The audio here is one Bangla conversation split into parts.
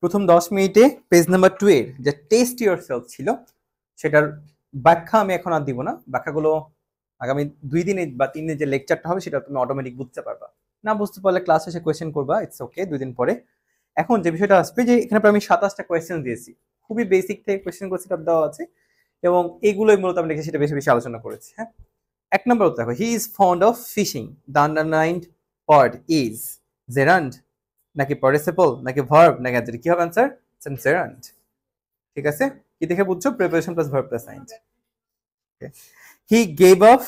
প্রথম 10 মিনিটে পেজ নাম্বার 2 এর যে টেস্ট ইয়োরসেলফ ছিল সেটার ব্যাখ্যা আমি এখন আর দিব না। ব্যাখ্যাগুলো আগামী 2 দিনে বা 3 দিনে যে লেকচারটা হবে সেটা তুমি অটোমেটিক বুঝতে পারবা। না বুঝতে পারলে ক্লাস শেষে কোয়েশ্চেন করবা, ইটস ওকে, 2 দিন পরে। এখন যে বিষয়টা আসবে যে এখানে আমি 27টা কোয়েশ্চেন দিয়েছি, খুবই বেসিক থেকে কোয়েশ্চেন সেটআপ দেওয়া আছে এবং এইগুলোই মূলত আমি লিখে সেটা বেশি বেশি আলোচনা করেছি। হ্যাঁ, 1 নম্বর উত্তর দেখো, he is fond of fishing. The underlined word is gerund নাকি পার্টিসিপল নাকি ভার্ব নাকি অ্যাডজেক্টিভ? কি হবে आंसर? জেরান্ড। ঠিক আছে, কি দেখে বুঝছো? Preparation plus verb plus science. He gave up,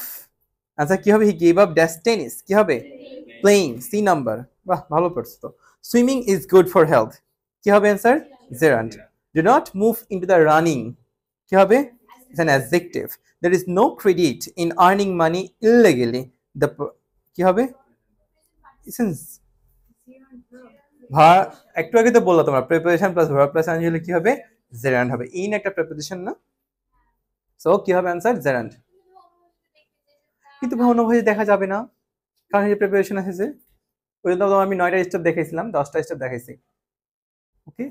আচ্ছা কি হবে? He gave up dash tennis, কি হবে? প্লেইং। সি নাম্বার, বাহ ভালো পড়ছো তো। Swimming is good for health, কি হবে answer? Gerund. Do not move into the running, কি হবে? It's an adjective. There is no credit in earning money illegally, the, কি হবে? একটু আগে তো বললো তোমরা preparation plus verb plus science হলে কি হবে? জেরান্ড হবে। ইন একটা প্রিপোজিশন না, সো কি হবে आंसर? জেরান্ড। কিন্তু ভগ্ন ভয়ে দেখা যাবে না, কারণ এই প্রিপারেশন আছে। ওই জন্য আমি 9টা স্টেপ দেখাইছিলাম, 10টা স্টেপ দেখাইছি। ওকে,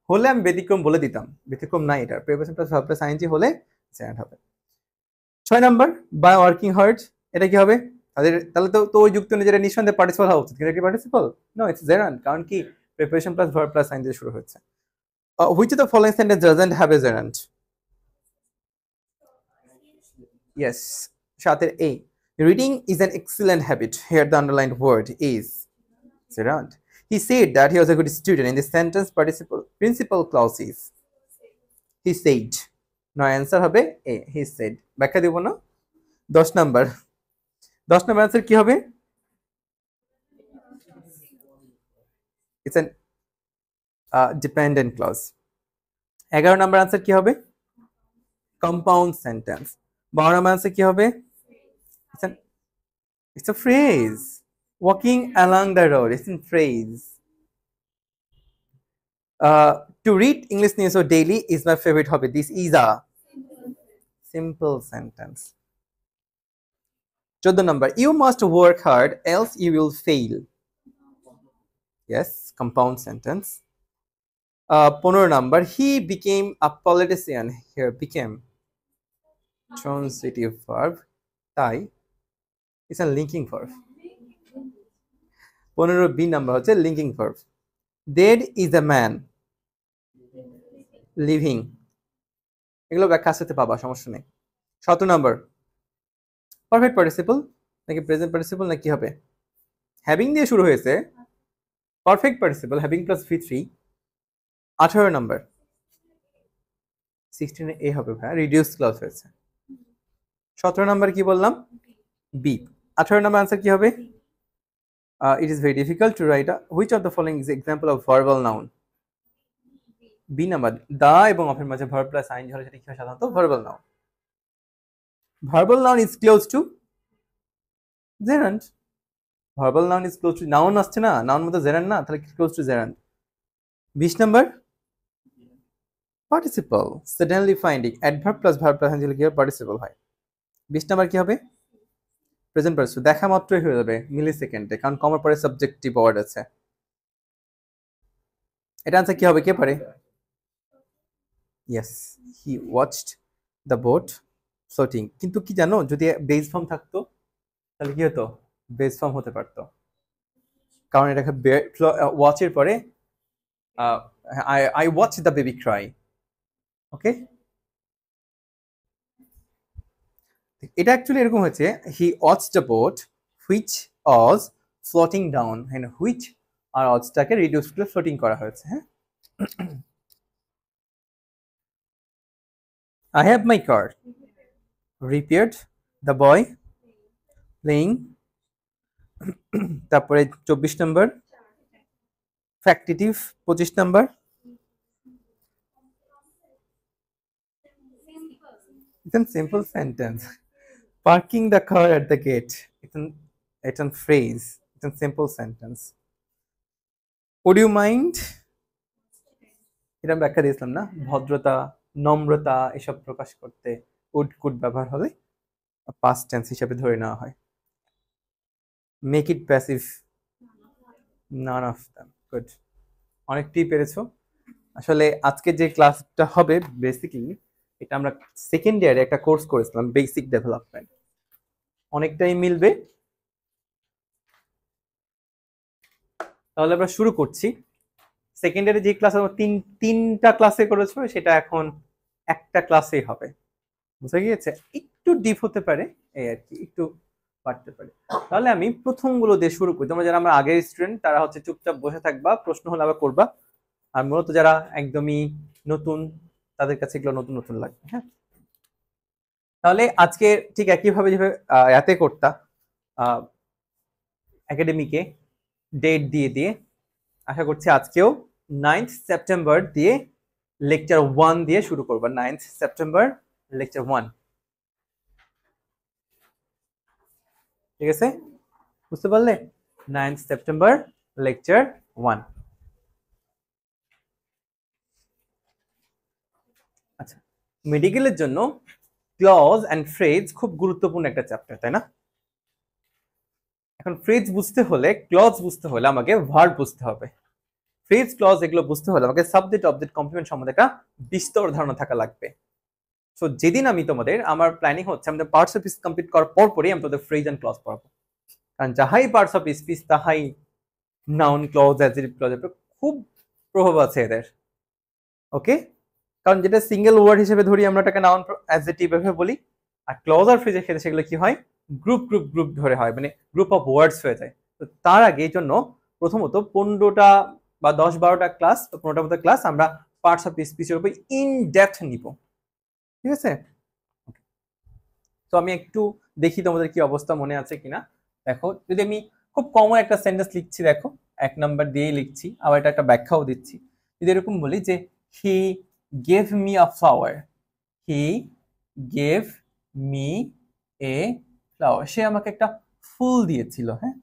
হলে আমি ব্যতিক্রম বলে দিতাম, ব্যতিক্রম নাই, এটা preparation plus verb plus science হলে জেরান্ড হবে। 6 নাম্বার, বাই ওয়ার্কিং হার্ড, এটা কি হবে? তাহলে তো ওই যুক্তি অনুযায়ী নিঃসন্দেহে পার্টিসিপল হওয়া উচিত, কিন্তু কি পার্টিসিপল? No, it's gerund. কারণ কি? Preparation plus verb plus science দিয়ে শুরু হচ্ছে। Which of the following sentence doesn't have a gerund? Yes, 7 A. Reading is an excellent habit. Here the underlined word is gerund. He said that he was a good student. In the sentence participle principal clause is he said. No, answer হবে A, he said. ব্যাখ্যা দেব না। 10 নাম্বার, 10 নাম্বার आंसर কি হবে? It's an dependent clause. 11 number answer কি হবে? Compound sentence. 12 নাম্বার आंसर কি হবে? It's a phrase. Walking along the road, it's a phrase. To read English news daily is my favorite hobby. This is a simple sentence. 14 number, you must work hard else you will fail. Yes, compound sentence. 15 number, he became a politician. Here became transitive verb. Tai, it's a linking verb. 15 B number হচ্ছে linking verb. Dead is a man living. এগুলো ব্যাখ্যা সাথে পাবা, সমস্যা নেই। 17 নাম্বার, পারফেক্ট পার্টিসিপল নাকি প্রেজেন্ট পার্টিসিপল নাকি হবে? হ্যাভিং দিয়ে শুরু হয়েছে, perfect participle having plus V3। 18 number, 16 এ হবে ভাই, রিডিউস ক্লজ হয়েছে। 17 নাম্বার কি বললাম? বি। 18 নাম্বার आंसर কি হবে? It is very difficult to write which of the following is example of verbal noun? B number, the এবং অফের মাঝে ভার্ব প্লাস আইন হলে সেটা কি হয়? সাধারণত verbal noun. Verbal noun is close two gerund. Verbal noun is close two, noun আসছে না, নাউন মধ্যে জেরান্ড না, তাহলে close two gerund. 20 number, participle suddenly finding, adverb plus verb plus হলে কি হবে? পার্টিসিপল হয়। 20 নাম্বার কি হবে? প্রেজেন্ট পার্টিসিপল, দেখা মাত্রই হয়ে যাবে মিলি সেকেন্ডে, কারণ কমার পরে সাবজেক্টিভ ওয়ার্ড আছে। এটা आंसर কি হবে? কে পারে? Yes, he watched the boat floating. কিন্তু কি জানো, যদি বেস ফর্ম থাকতো তাহলে কি হতো? বেস ফর্ম হতে পারতো, কারণ এটাকে ওয়াচের পরে I watched the baby cry. ওকে, এটা অ্যাকচুয়ালি এরকম হচ্ছে, he watched the boat which was floating down, হ্যাঁ, হুইচ আর ওয়াচটাকে রিডিউস করে ফ্লোটিং করা হয়েছে। হ্যাঁ, I have my car repaired, the boy playing. তারপরে 24 নম্বর, ফ্যাক্টিটিভ। 25 নম্বর, it's a simple sentence. Parking the car at the gate, it's a phrase, it's a simple sentence. Would you mind, এটা ব্যাখ্যা দিয়েছিলাম না, ভদ্রতা নম্রতা এসব প্রকাশ করতে উড কুড ব্যবহার হলে পাস্ট টেন্স হিসেবে ধরে নেওয়া হয়। Make it passive, none of them. Good. অনেকটাই পেরেছো। আসলে আজকে যে ক্লাসটা হবে বেসিক্যালি এটা আমরা সেকেন্ড ইয়ারে একটা কোর্স করেছিলাম, বেসিক ডেভেলপমেন্ট, অনেকটাই মিলবে। তাহলে আমরা শুরু করছি। সেকেন্ড ইয়ারে যে ক্লাস তিনটা ক্লাসে করেছো সেটা এখন একটা ক্লাসেই হবে, বুঝা গিয়েছে? একটু ডিপ হতে পারে এই আর কি, একটু বাড়তে পারে। তাহলে আমি প্রথমগুলো দিয়ে শুরু করি। তোমরা যারা আমার আগের স্টুডেন্ট তারা হচ্ছে চুপচাপ বসে থাকবা, প্রশ্ন হলে আবার করবা। আর মূলত যারা একদমই নতুন তাদের কাছে এগুলো নতুন নতুন লাগবে। হ্যাঁ, তাহলে আজকে ঠিক একইভাবে যেভাবে এতে করতা একাডেমিকে ডেট দিয়ে দিয়ে, আশা করছি আজকেও 9th সেপ্টেম্বর দিয়ে লেকচার 1 দিয়ে শুরু করবা। 9th সেপ্টেম্বর লেকচার 1, ঠিক আছে? বুঝতে পারলে? 9th September lecture 1। আচ্ছা, মেডিকেলের জন্য ক্লজ এন্ড ফ্রেজ খুব গুরুত্বপূর্ণ একটা চ্যাপ্টার, তাই না? এখন ফ্রেজ বুঝতে হলে, ক্লজ বুঝতে হলে আমাকে ভার্ব বুঝতে হবে। ফ্রেজ ক্লজ এগুলো বুঝতে হলে আমাকে সাবজেক্ট অবজেক্ট কমপ্লিমেন্ট সম্বন্ধে একটা বিস্তর ধারণা থাকা লাগবে। সো যেদিন আমি তোমাদের, আমার প্ল্যানিং হচ্ছে আমাদের পার্টস অফ স্পিচ কমপ্লিট করার পরই আমি তোমাদের ফ্রেজ এন্ড ক্লজ পড়াবো। কারণ যাহাই পার্টস অফ স্পিচ তাহাই নাউন ক্লজ অ্যাডজেক্টিভ ক্লজ খুব প্রভাব আছে এদের। ওকে, কারণ যেটা সিঙ্গেল ওয়ার্ড হিসেবে ধরি আমরা এটাকে নাউন অ্যাডজেক্টিভ এভাবে বলি, আর ক্লজ আর ফ্রেজের ক্ষেত্রে সেগুলো কি হয়, গ্রুপ গ্রুপ গ্রুপ ধরে হয়, মানে গ্রুপ অফ ওয়ার্ডস হয়ে যায়। তো তার আগে এই জন্য প্রথমত 15টা বা 10-12টা ক্লাস, 15টার মতো ক্লাস আমরা পার্টস অফ স্পিচের উপর ইন ডেপথ নিব, ঠিক আছে? তো আমি একটু দেখি তোমাদের কি অবস্থা, মনে আছে কিনা। দেখো, যদি আমি খুব কমন একটা সেন্টেন্স লিখছি, দেখো 1 নাম্বার দিয়েই লিখছি, আবার এটা একটা ব্যাখ্যাও দিচ্ছি। যদি এরকম বলি যে he gave me a flower, he gave me a flower, সে আমাকে একটা ফুল দিয়েছিল। হ্যাঁ,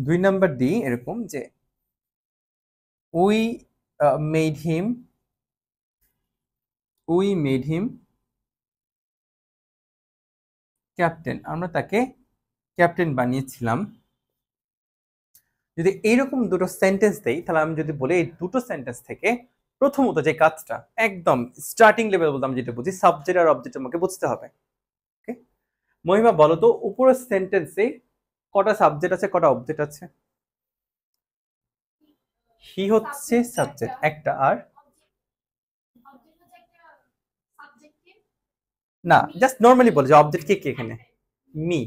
2 নাম্বার দিই এরকম যে we made him, we made him captain, আমরা তাকে ক্যাপ্টেন বানিয়েছিলাম। যদি এইরকম দুটো সেন্টেন্স দেই, তাহলে আমি যদি বলি এই দুটো সেন্টেন্স থেকে প্রথমত যে কাজটা একদম স্টার্টিং লেভেল বলতে আমি যেটা বুঝি, সাবজেক্ট আর অবজেক্ট আমাকে বুঝতে হবে। ওকে, মহিমা বলো তো উপরের সেন্টেন্সে কটা সাবজেক্ট আছে, কটা অবজেক্ট আছে? হি হচ্ছে সাবজেক্ট একটা, আর না, জাস্ট নরমালি বলে যে অবজেক্ট কে কে এখানে, মি।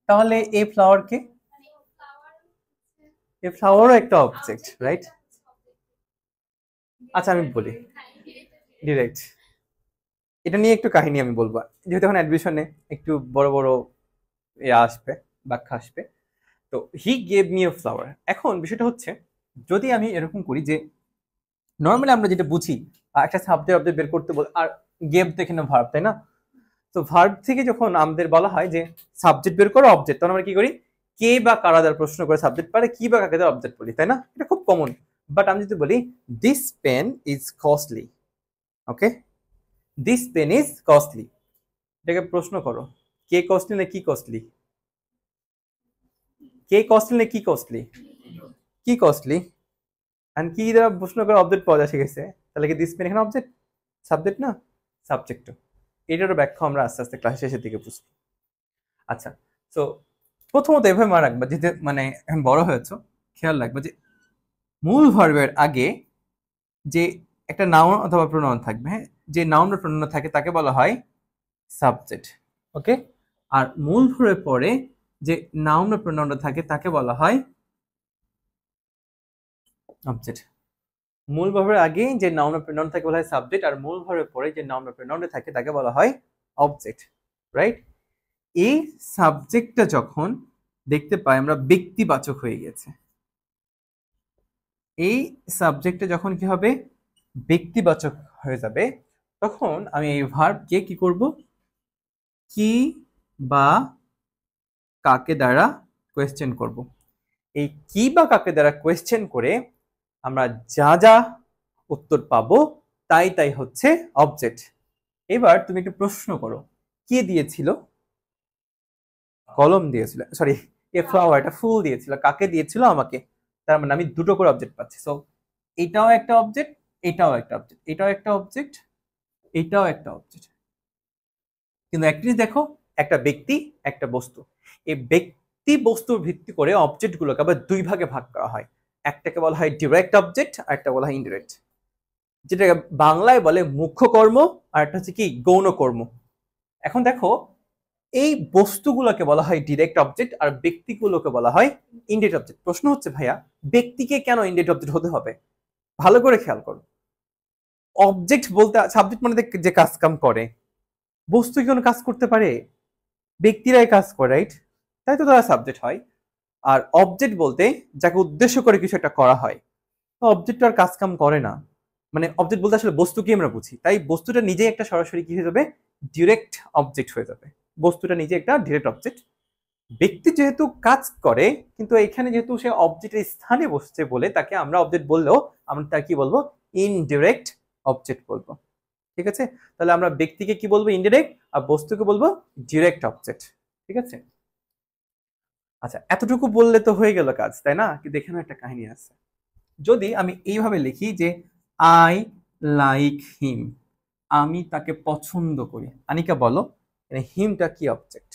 তাহলে এ ফ্লাওয়ার কে, এ ফ্লাওয়ারও একটা অবজেক্ট, রাইট? আচ্ছা আমি বলি ডিরেক্ট, এটা নিয়ে একটু কাহিনী আমি বলবো, যেহেতু এখন অ্যাডমিশনে একটু বড় বড় আসবে, ব্যাখ্যা আসবে। তো হি গেভ মি এ ফ্লাওয়ার, এখন বিষয়টা হচ্ছে যদি আমি এরকম করি যে নর্মালি আমরা যেটা বুঝি একটা সাবজেক্ট অবজেক্ট বের করতে বল, আর গেভ তো এখানে ভার্ব, তাই না? তো ভার্ব থেকে যখন আমাদের বলা হয় যে সাবজেক্ট বের করো অবজেক্ট, তখন আমরা কি করি, কে বা কারা দ্বারা প্রশ্ন করে সাবজেক্ট পারে, কি বা কাকে দ্বারা অবজেক্ট বলি, তাই না? এটা খুব কমন। বাট আমি যদি বলি this pen is costly, okay, this pen is costly, এটাকে প্রশ্ন করো কে কস্টলি না কি কস্টলি, কে কস্টলি না কি কস্টলি, কি কস্টলি। আর কি দ্বারা প্রশ্ন করে অবজেক্ট পাওয়া যায় শিখেছে, তাহলে কি দিস পেন এখানে অবজেক্ট, সাবজেক্ট না, সাবজেক্ট। এটারও ব্যাখ্যা আমরা আস্তে আস্তে ক্লাস শেষের দিকে বুঝবো। আচ্ছা, তো প্রথমত এভাবে মনে রাখবা, যেতে মানে বড় হয়েছ, খেয়াল রাখবা যে মূল ভার্বের আগে যে একটা নাউন অথবা প্রোনাউন থাকবে, হ্যাঁ, যে নাউন বা প্রোনাউন থাকে তাকে বলা হয় সাবজেক্ট, ওকে। আর মূল ভার্বের পরে যে নাউন বা প্রোনাউনটা থাকে তাকে বলা হয় অবজেক্ট। মূল ভার্বের আগে যে নাউন বা প্রোনাউন থাকে বলা হয় সাবজেক্ট, আর মূল ভার্বের পরে যে নাউন বা প্রোনাউনটা থাকে তাকে বলা হয় অবজেক্ট, রাইট? এই সাবজেক্টটা যখন দেখতে পাই আমরা ব্যক্তিবাচক হয়ে গেছে, এই সাবজেক্টে যখন কি হবে, ব্যক্তিবাচক হয়ে যাবে, তখন আমি এই ভার্বকে কি করব, কি বা কাকে দ্বারা কোয়েশ্চেন করব। এই কি বা কাকে দ্বারা কোয়েশ্চেন করে আমরা যা যা উত্তর পাবো তাই তাই হচ্ছে অবজেক্ট। এবার তুমি একটু প্রশ্ন করো, কে দিয়েছিল, কলম দিয়েছিল, সরি এ ফ্লাওয়ার, এটা ফুল দিয়েছিল, কাকে দিয়েছিল, আমাকে। তার মানে আমি দুটো করে অবজেক্ট পাচ্ছি। সো এটাও একটা অবজেক্ট, এটাও একটা অবজেক্ট, এটাও একটা অবজেক্ট, এটাও একটা অবজেক্ট। কিন্তু একটা জিনিস দেখো, একটা ব্যক্তি একটা বস্তু, এই ব্যক্তি বস্তুর ভিত্তি করে অবজেক্ট গুলোকে আবার দুই ভাগে ভাগ করা হয়। একটাকে বলা হয় ডিরেক্ট অবজেক্ট আর একটা বলা হয় ইনডিরেক্ট, যেটাকে বাংলায় বলে মুখ্য কর্ম, আর একটা হচ্ছে কি গৌণ কর্ম। এখন দেখো, এই বস্তুগুলোকে বলা হয় ডিরেক্ট অবজেক্ট আর ব্যক্তিগুলোকে বলা হয় ইনডিরেক্ট অবজেক্ট। প্রশ্ন হচ্ছে ভাইয়া, ব্যক্তিকে কেন ইনডিরেক্ট অবজেক্ট হতে হবে? ভালো করে খেয়াল করো, অবজেক্ট বলতে সাবজেক্ট মানে যে কাজ কাম করে, বস্তু কি কোনো কাজ করতে পারে? ব্যক্তিরাই কাজ করে, রাইট? তাই তো তারা সাবজেক্ট হয়। আর অবজেক্ট বলতে যাকে উদ্দেশ্য করে কিছু একটা করা হয়, তো অবজেক্ট আর কাজ কাম করে না। মানে অবজেক্ট বলতে আসলে বস্তুকে আমরা বুঝি, তাই বস্তুটা নিজেই একটা সরাসরি কি হয়ে যাবে, ডিরেক্ট অবজেক্ট হয়ে যাবে। বস্তুটা নিজে একটা ডিরেক্ট অবজেক্ট। ব্যক্তি যেহেতু কাজ করে, কিন্তু এখানে যেহেতু সে অবজেক্টের স্থানে বসছে বলে তাকে আমরা অবজেক্ট বললেও আমরা তার কি বলবো, ইনডিরেক্ট অবজেক্ট বলবো। ঠিক আছে, তাহলে আমরা ব্যক্তিকে কি বলবো, ইনডিরেক্ট, আর বস্তুকে বলবো ডিরেক্ট অবজেক্ট। ঠিক আছে, আচ্ছা এতটুকু বললে তো হয়ে গেল কাজ, তাই না? কিন্তু এখানে একটা কাহিনী আছে। যদি আমি এইভাবে লিখি যে আই লাইক হিম, আমি তাকে পছন্দ করি, আনিকা বলো হিমটা কি অবজেক্ট?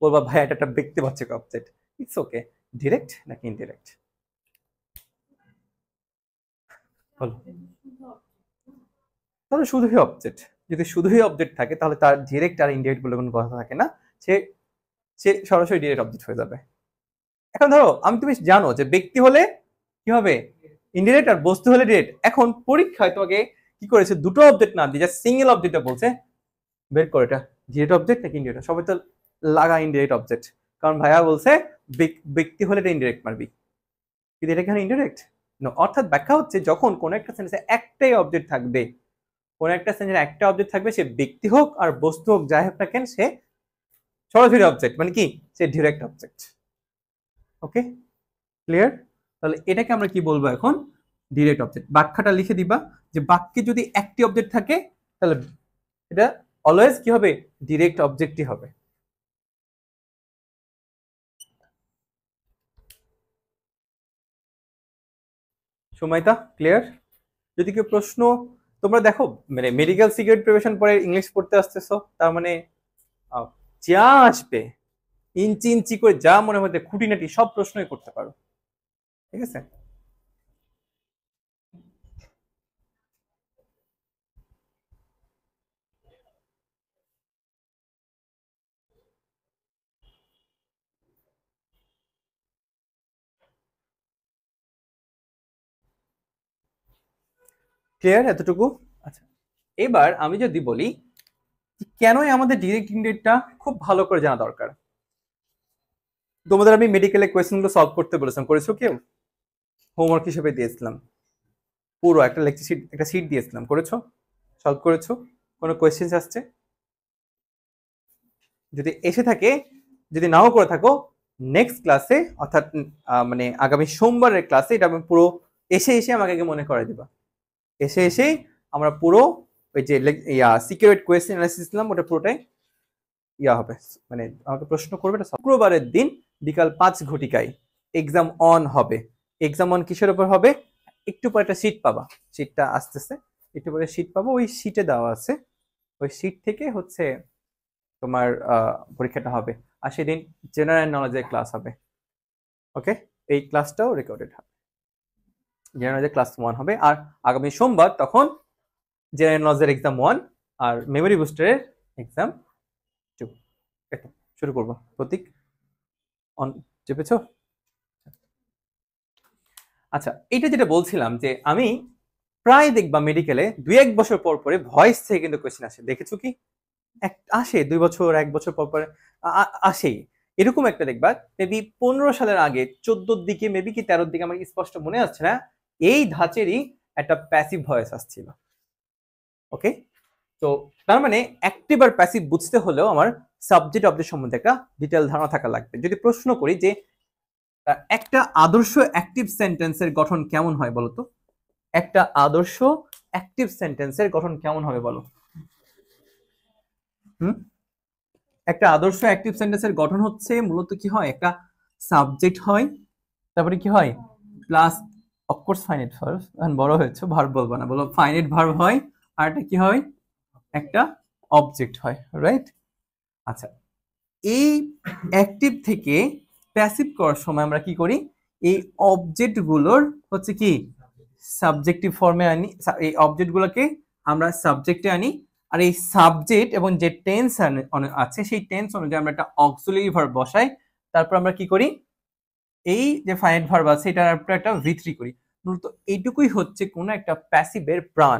বলবা ভাই এটা একটা ব্যক্তিবাচক অবজেক্ট। ইটস ওকে, ডিরেক্ট নাকি ইনডিরেক্ট? বলো। তাহলে শুধুই অবজেক্ট। যদি শুধুই অবজেক্ট থাকে তাহলে তার ডিরেক্ট আর ইনডিরেক্ট বলে কোনো কথা থাকে না, সে সে সরাসরি ডিরেক্ট অবজেক্ট হয়ে যাবে। এখন ধরো আমি, তুমি জানো যে ব্যক্তি হলে কি হবে, ইনডিরেক্ট, আর বস্তু হলে ডিরেক্ট। এখন পরীক্ষায় তোমাকে কি করেছে, দুটো অবজেক্ট না দিয়ে সিঙ্গেল অবজেক্টটা বলছে, বের করে এটা ডিরেক্ট অবজেক্ট নাকি ইনডিরেক্ট। সবাই তো লাগা ইনডিরেক্ট অবজেক্ট, কারণ ভাইয়া বলছে ব্যক্তি হলে এটা ইনডিরেক্ট মারবি, কিন্তু এটা এখানে ইনডিরেক্ট। অর্থাৎ ব্যাখ্যা হচ্ছে যখন কোন একটা সেন্টেন্সে একটাই অবজেক্ট থাকবে, কোন একটা সেন্টেন্সে একটা অবজেক্ট থাকবে, সে ব্যক্তি হোক আর বস্তু হোক, যাই হোক না কেন, সে সরাসরি অবজেক্ট, মানে কি, সে ডিরেক্ট অবজেক্ট। ওকে, ক্লিয়ার? তাহলে এটাকে আমরা কি বলবো এখন, ডিরেক্ট অবজেক্ট। ব্যাখ্যাটা লিখে দিবা যে বাক্যে যদি একটি অবজেক্ট থাকে তাহলে এটা অলওয়েজ কি হবে, ডিরেক্ট অবজেক্টই হবে। সুমাইতা ক্লিয়ার? যদি কেউ প্রশ্ন, তোমরা দেখো মানে মেডিকেল সিকিউরিটি প্রিপারেশন পরে ইংলিশ পড়তে আসতেছো, তার মানে যা আসবে ইঞ্চি ইঞ্চি করে যা মনে হতে খুঁটিনাটি সব প্রশ্নই করতে পারো। ঠিক আছে, ক্লিয়ার এতটুকু? আচ্ছা, এবার আমি যদি বলি কেনই আমাদের ডিরেক্ট ইনডিরেক্টটা খুব ভালো করে জানা দরকার। তোমাদের আমি মেডিকেলে কোয়েশ্চেনগুলো সলভ করতে বলেছিলাম, করেছো কেউ? হোমওয়ার্ক হিসেবে দিয়েছিলাম, পুরো একটা লেকচার শিট, একটা শিট দিয়েছিলাম, করেছো? সলভ করেছো? কোনো কোয়েশ্চেন আসছে? যদি এসে থাকে, যদি নাও করে থাকো, নেক্সট ক্লাসে অর্থাৎ মানে আগামী সোমবারের ক্লাসে এটা আমি পুরো এসে এসে আমাকে আগে মনে করে দিবা। এসে এসেই আমরা পুরো ওই যে সিকিউরিটি কোয়েশ্চেন অ্যানালাইসিস দিলাম, ওটা পুরোটাই হবে। মানে আমাকে প্রশ্ন করবে, এটা শুক্রবারের দিন বিকাল 5 ঘটিকায় এক্সাম অন হবে। এক্সাম অন কিসের উপর হবে? একটু পরে একটা শীট পাবা, শীটটা আসতেছে, একটু পরে শীট পাবো, ওই শীটে দেওয়া আছে, ওই শীট থেকে হচ্ছে তোমার পরীক্ষাটা হবে। আর সেদিন জেনারেল নলেজের ক্লাস হবে। ওকে, এই ক্লাসটাও রেকর্ডেড হবে, জেনারেল নলেজের ক্লাস 1 হবে। আর আগামী সোমবার তখন জেনারেল নলেজের এক্সাম 1 আর মেমোরি বুস্টারের এক্সাম 2। শুরু করবো। প্রতীক অন চেপেছো? আচ্ছা, এটা যেটা বলছিলাম যে আমি প্রায় দেখবা মেডিকেলে 2-1 বছর পর পরে ভয়েস থেকে কিন্তু কোয়েশ্চেন আসে, দেখেছো কি? আসে 2 বছর 1 বছর পর পর আসেই। এরকম একটা দেখবা মেবি 15 সালের আগে 14 দিকে, মেবি কি 13 দিকে, আমার স্পষ্ট মনে আছে না, এই ধাঁচেরই একটা প্যাসিভ ভয়েস আসছিল। ওকে, তো তার মানে অ্যাক্টিভ আর প্যাসিভ বুঝতে হলেও আমার সাবজেক্ট অবজেক্ট সম্বন্ধে একটা ডিটেল ধারণা থাকা লাগবে। যদি প্রশ্ন করি যে একটা আদর্শ অ্যাক্টিভ সেন্টেন্সের গঠন কেমন হয় বলো তো, একটা আদর্শ অ্যাক্টিভ সেন্টেন্সের গঠন কেমন হবে বলো? হুম, একটা আদর্শ অ্যাক্টিভ সেন্টেন্সের গঠন হচ্ছে মূলত কি হয়, একটা সাবজেক্ট হয়, তারপরে কি হয়, প্লাস অফকোর্স ফাইনাইট ভার্ব, বড় হয়েছে ভার্ব বলবো না, বলো ফাইনাইট ভার্ব হয় আর এটা কি হয়, একটা অবজেক্ট হয়, রাইট? আচ্ছা, এই অ্যাক্টিভ থেকে প্যাসিভ করার সময় আমরা কি করি, এই অবজেক্ট গুলোর হচ্ছে কি সাবজেক্টিভ ফর্মে আনি, এই অবজেক্ট গুলোকে আমরা সাবজেক্টে আনি, আর এই সাবজেক্ট এবং যে টেন্স আছে সেই টেন্স অনুযায়ী আমরা একটা অক্সিলারি ভার্ব বসাই, তারপর আমরা কি করি, এই যে ফাইনাইট ভার্ব আছে এটার উপর একটা V3 করি। মূলত এইটুকুই হচ্ছে কোন একটা প্যাসিভের প্রাণ,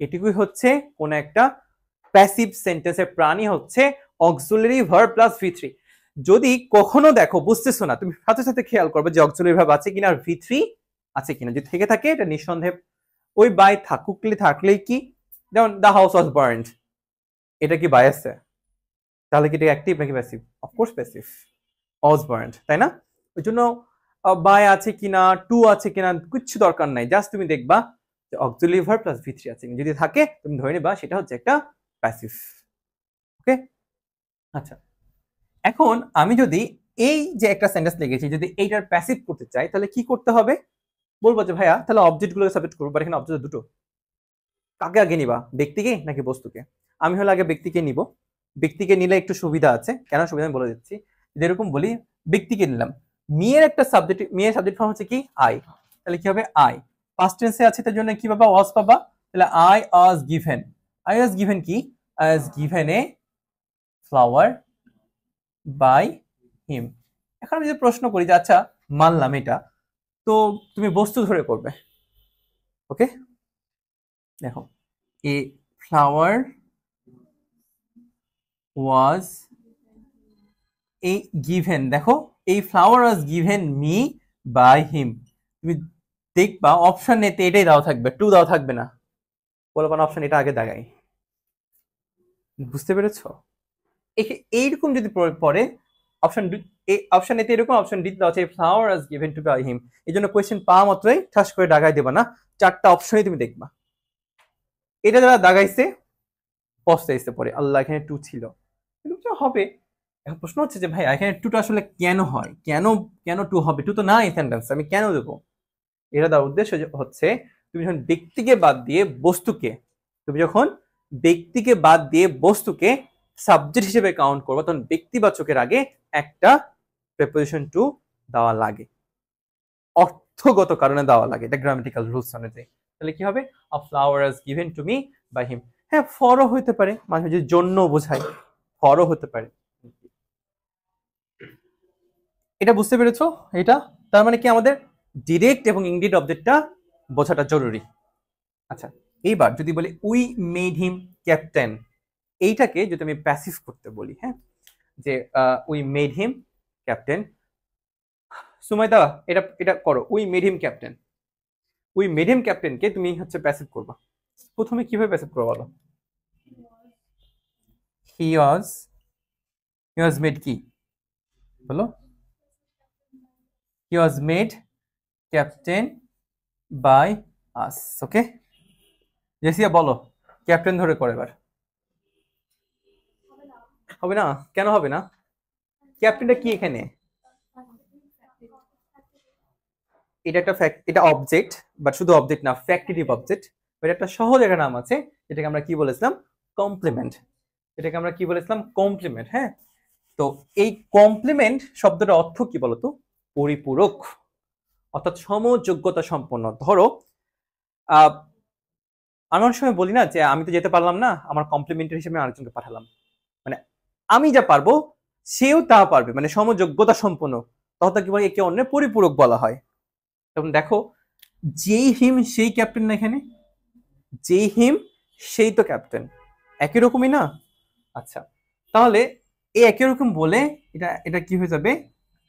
এটুকুই হচ্ছে কোন একটা প্যাসিভ সেন্টেন্সের প্রাণই হচ্ছে অক্সিলারি ভার্ব প্লাস V3। যদি কখনো দেখো বুঝতেছো না, তুমি সাথে সাথে খেয়াল করবে যে অক্সিলারি ভার্ব আছে কিনা আর V3 আছে কিনা, যদি থেকে থাকে এটা নিঃসন্দেহে ওই বাই থাকলেই কি, যেমন দ্য হাউস ওয়াজ বার্নড, এটা কি বাই আছে, তাহলে কি এটা অ্যাক্টিভ নাকি প্যাসিভ? অফকোর্স প্যাসিভ, ওয়াজ বার্নড, তাই না? ওই জন্য বাই আছে কিনা টু আছে কিনা কিচ্ছু দরকার নাই, জাস্ট তুমি দেখবা যে অক্সিলারি ভার্ব প্লাস V3 আছে, যদি থাকে তুমি ধরে নেবা সেটা হচ্ছে একটা প্যাসিভ। ওকে, আচ্ছা এখন আমি যদি এই যে একটা সেন্টেন্স লিখেছি যদি এইটার প্যাসিভ করতে চাই তাহলে কি করতে হবে, বলবো যে ভাইয়া তাহলে অবজেক্টগুলোকে সাবজেক্ট করবো, বাট এখানে অবজেক্ট দুটো, কাকে আগে নিবা, ব্যক্তিকে নাকি বস্তুকে? আমি হলে আগে ব্যক্তিকে নিব, ব্যক্তিকে নিলে একটু সুবিধা আছে, কেন সুবিধা আমি বলে দিচ্ছি। যেরকম বলি ব্যক্তিকে নিলাম, মেয়ের একটা সাবজেক্ট, মেয়ের সাবজেক্ট ফর্ম হচ্ছে কি আই, তাহলে কি হবে আই, পাস্ট টেন্সে আছে তার জন্য কি পাবা, ওয়াজ পাবা, তাহলে I was given, I was given কি, I was given a flower by him. এখন আমি যদি প্রশ্ন করি যে আচ্ছা মানলাম এটা, তো তুমি বস্তু ধরে করবে। ওকে, দেখো এ ফ্লাওয়ার ওয়াজ এই গিভেন, দেখো এই flower was given me by him, তুমি দেখবা অপশন এতে এটাই দেওয়া থাকবে, টু দেওয়া থাকবে না, বলবো না অপশন এটা আগে দেখাই, বুঝতে পেরেছো? এইরকম যদি পড়ে অপশন অপশন এতে এরকম, অপশন ডি দেওয়া আছে flower was given to by him, এই জন্য কোয়েশ্চেন পাওয়া মাত্রই ঠাস করে দাগাই দেবা না, চারটা অপশনই তুমি দেখবা, এটা যারা দাগাইছে পস্তাইছে পরে আল্লাহ এখানে টু ছিল, কিন্তু হবে। এখন প্রশ্ন হচ্ছে যে ভাই এখানে টুটা আসলে কেন হয়, কেন কেন টু হবে, টু তো না এই সেন্টেন্স, আমি কেন দেবো? এটা দেওয়ার উদ্দেশ্য হচ্ছে তুমি যখন ব্যক্তিকে বাদ দিয়ে বস্তুকে, তুমি যখন ব্যক্তিকে বাদ দিয়ে বস্তুকে সাবজেক্ট হিসেবে কাউন্ট করবো তখন ব্যক্তিবাচকের আগে একটা প্রিপোজিশন টু দেওয়া লাগে, অর্থগত কারণে দেওয়া লাগে, এটা গ্রামাটিক্যাল রুলস অনুযায়ী। তাহলে কি হবে, a flower is given to me by him. হ্যাঁ ফরও হতে পারে, মাঝে মাঝে জন্য বোঝায়, ফরও হতে পারে, এটা বুঝতে পেরেছো? এটা তার মানে কি আমাদের ডিরেক্ট এবং ইনডিরেক্ট অবজেক্টটা বোঝাটা জরুরি। আচ্ছা এইবার যদি বলি উই মেড হিম ক্যাপ্টেন, এইটাকে যদি আমি প্যাসিভ করতে বলি, হ্যাঁ যে we made him captain, Sumaida এটা এটা করো, we made him captain, we made him ক্যাপ্টেনকে তুমি হচ্ছে প্যাসিভ করবা, প্রথমে কিভাবে প্যাসিভ করবা বলো? হি ওয়াজ মেড কি বলো, he was made captain by us. Okay Jesia বলো ক্যাপ্টেন ধরে করে এবার, হবে না, কেন হবে না? ক্যাপ্টেনটা কি এখানে, এটা একটা ফ্যাক্ট, এটা অবজেক্ট, বাট শুধু অবজেক্ট না, ফ্যাক্টিটিভ অবজেক্ট, এটা একটা সহজ একটা নাম আছে যেটাকে আমরা কি বলেছিলাম, কমপ্লিমেন্ট, এটাকে আমরা কি বলেছিলাম, কমপ্লিমেন্ট। হ্যাঁ তো এই কমপ্লিমেন্ট শব্দটার অর্থ কি বলতো, পরিপূরক, অর্থাৎ সমযোগ্যতা সম্পন্ন। ধরো আমি অনেক সময় বলি না যে আমি তো যেতে পারলাম না, আমার কমপ্লিমেন্টারি হিসেবে আরেকজনকে পাঠালাম, মানে আমি যা পারবো সেও তা পারবে, মানে সমযোগ্যতা সম্পন্ন, তখন কি বলে একে অন্যের পরিপূরক বলা হয়। তখন দেখো যেই হিম সেই ক্যাপ্টেন না, এখানে যেই হিম সেই তো ক্যাপ্টেন, একই রকমই না। আচ্ছা তাহলে এই একই রকম বলে এটা এটা কি হয়ে যাবে,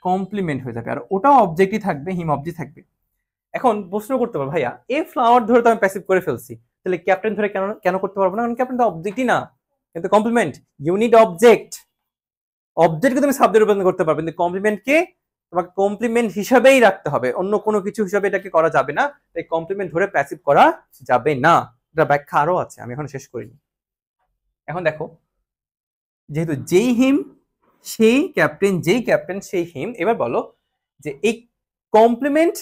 কমপ্লিমেন্ট হয়ে যাবে, আর ওটাও অবজেক্টই থাকবে, হিম অবজেক্ট থাকবে। এখন প্রশ্ন করতে পারো ভাইয়া এই ফ্লাওয়ার ধরে তো আমি প্যাসিভ করে ফেলছি, তাহলে ক্যাপ্টেন ধরে কেন কেন করতে পারবো না? কারণ ক্যাপ্টেন তো অবজেক্টই না, কিন্তু কমপ্লিমেন্ট, ইউনিট অবজেক্ট, অবজেক্টকে তুমি সাবজেক্টে রূপান্তর করতে পারবে, কিন্তু কমপ্লিমেন্টকে তোমাকে কমপ্লিমেন্ট হিসাবেই রাখতে হবে, অন্য কোনো কিছু হিসাবে এটাকে করা যাবে না, তাই কমপ্লিমেন্ট ধরে প্যাসিভ করা যাবে না। এটা ব্যাখ্যা আরো আছে, আমি এখন শেষ করিনি। এখন দেখো যেহেতু যেই হিম সেই ক্যাপ্টেন, যেই ক্যাপ্টেন সেই হিম, এবার বলো যে এই কমপ্লিমেন্ট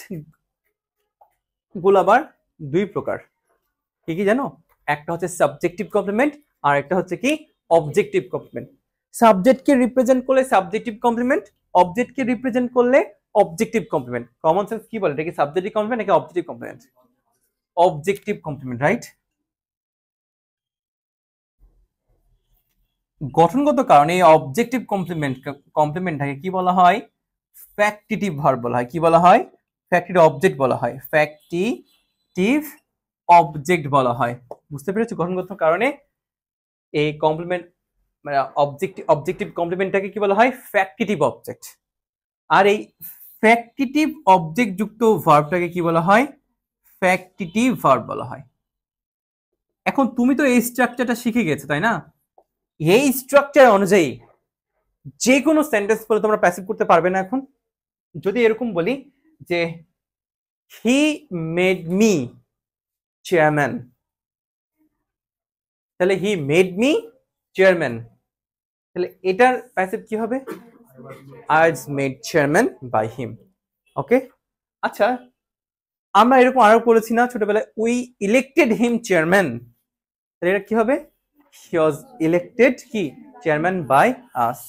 গুলো আবার দুই প্রকার, কি কি জানো? একটা হচ্ছে সাবজেক্টিভ কমপ্লিমেন্ট আর একটা হচ্ছে কি অবজেক্টিভ কমপ্লিমেন্ট। সাবজেক্টকে রিপ্রেজেন্ট করলে সাবজেক্টিভ কমপ্লিমেন্ট, অবজেক্টকে রিপ্রেজেন্ট করলে অবজেক্টিভ কমপ্লিমেন্ট। কমন সেন্স কি বলে, এটা কি সাবজেক্টিভ কমপ্লিমেন্ট নাকি objective complement? Objective complement, right. গঠনগত কারণে এই অবজেক্টিভ কমপ্লিমেন্টটাকে কি বলা হয়? ফ্যাক্টিটিভ ভার্ব বলা হয়। কি বলা হয়? ফ্যাক্টিটিভ অবজেক্ট বলা হয়, ফ্যাক্টিটিভ অবজেক্ট বলা হয়। বুঝতে পেরেছো? গঠনগত কারণে এই কমপ্লিমেন্ট মানে অবজেক্টিভ কমপ্লিমেন্টটাকে কি বলা হয়? Factitive object. আর এই ফ্যাক্টিটিভ অবজেক্ট যুক্ত ভার্বটাকে কি বলা হয়? ফ্যাক্টিটিভ ভার্ব বলা হয়। এখন তুমি তো এই স্ট্রাকচারটা শিখে গেছো, তাই না? এই স্ট্রাকচার অনুযায়ী যে কোনো সেন্টেন্স বলে তোমরা প্যাসিভ করতে পারবে না। এখন যদি এরকম বলি যে হি মেড মি চেয়ারম্যান, তাহলে হি মেড মি চেয়ারম্যান, তাহলে এটার প্যাসিভ কি হবে? I was made chairman by him. ওকে, আচ্ছা আমরা এরকম আরো পড়েছি না ছোটবেলায়, উই ইলেক্টেড হিম চেয়ারম্যান, তাহলে এটা কি হবে? হি ওয়াজ ইলেক্টেড কি চেয়ারম্যান বাই আস।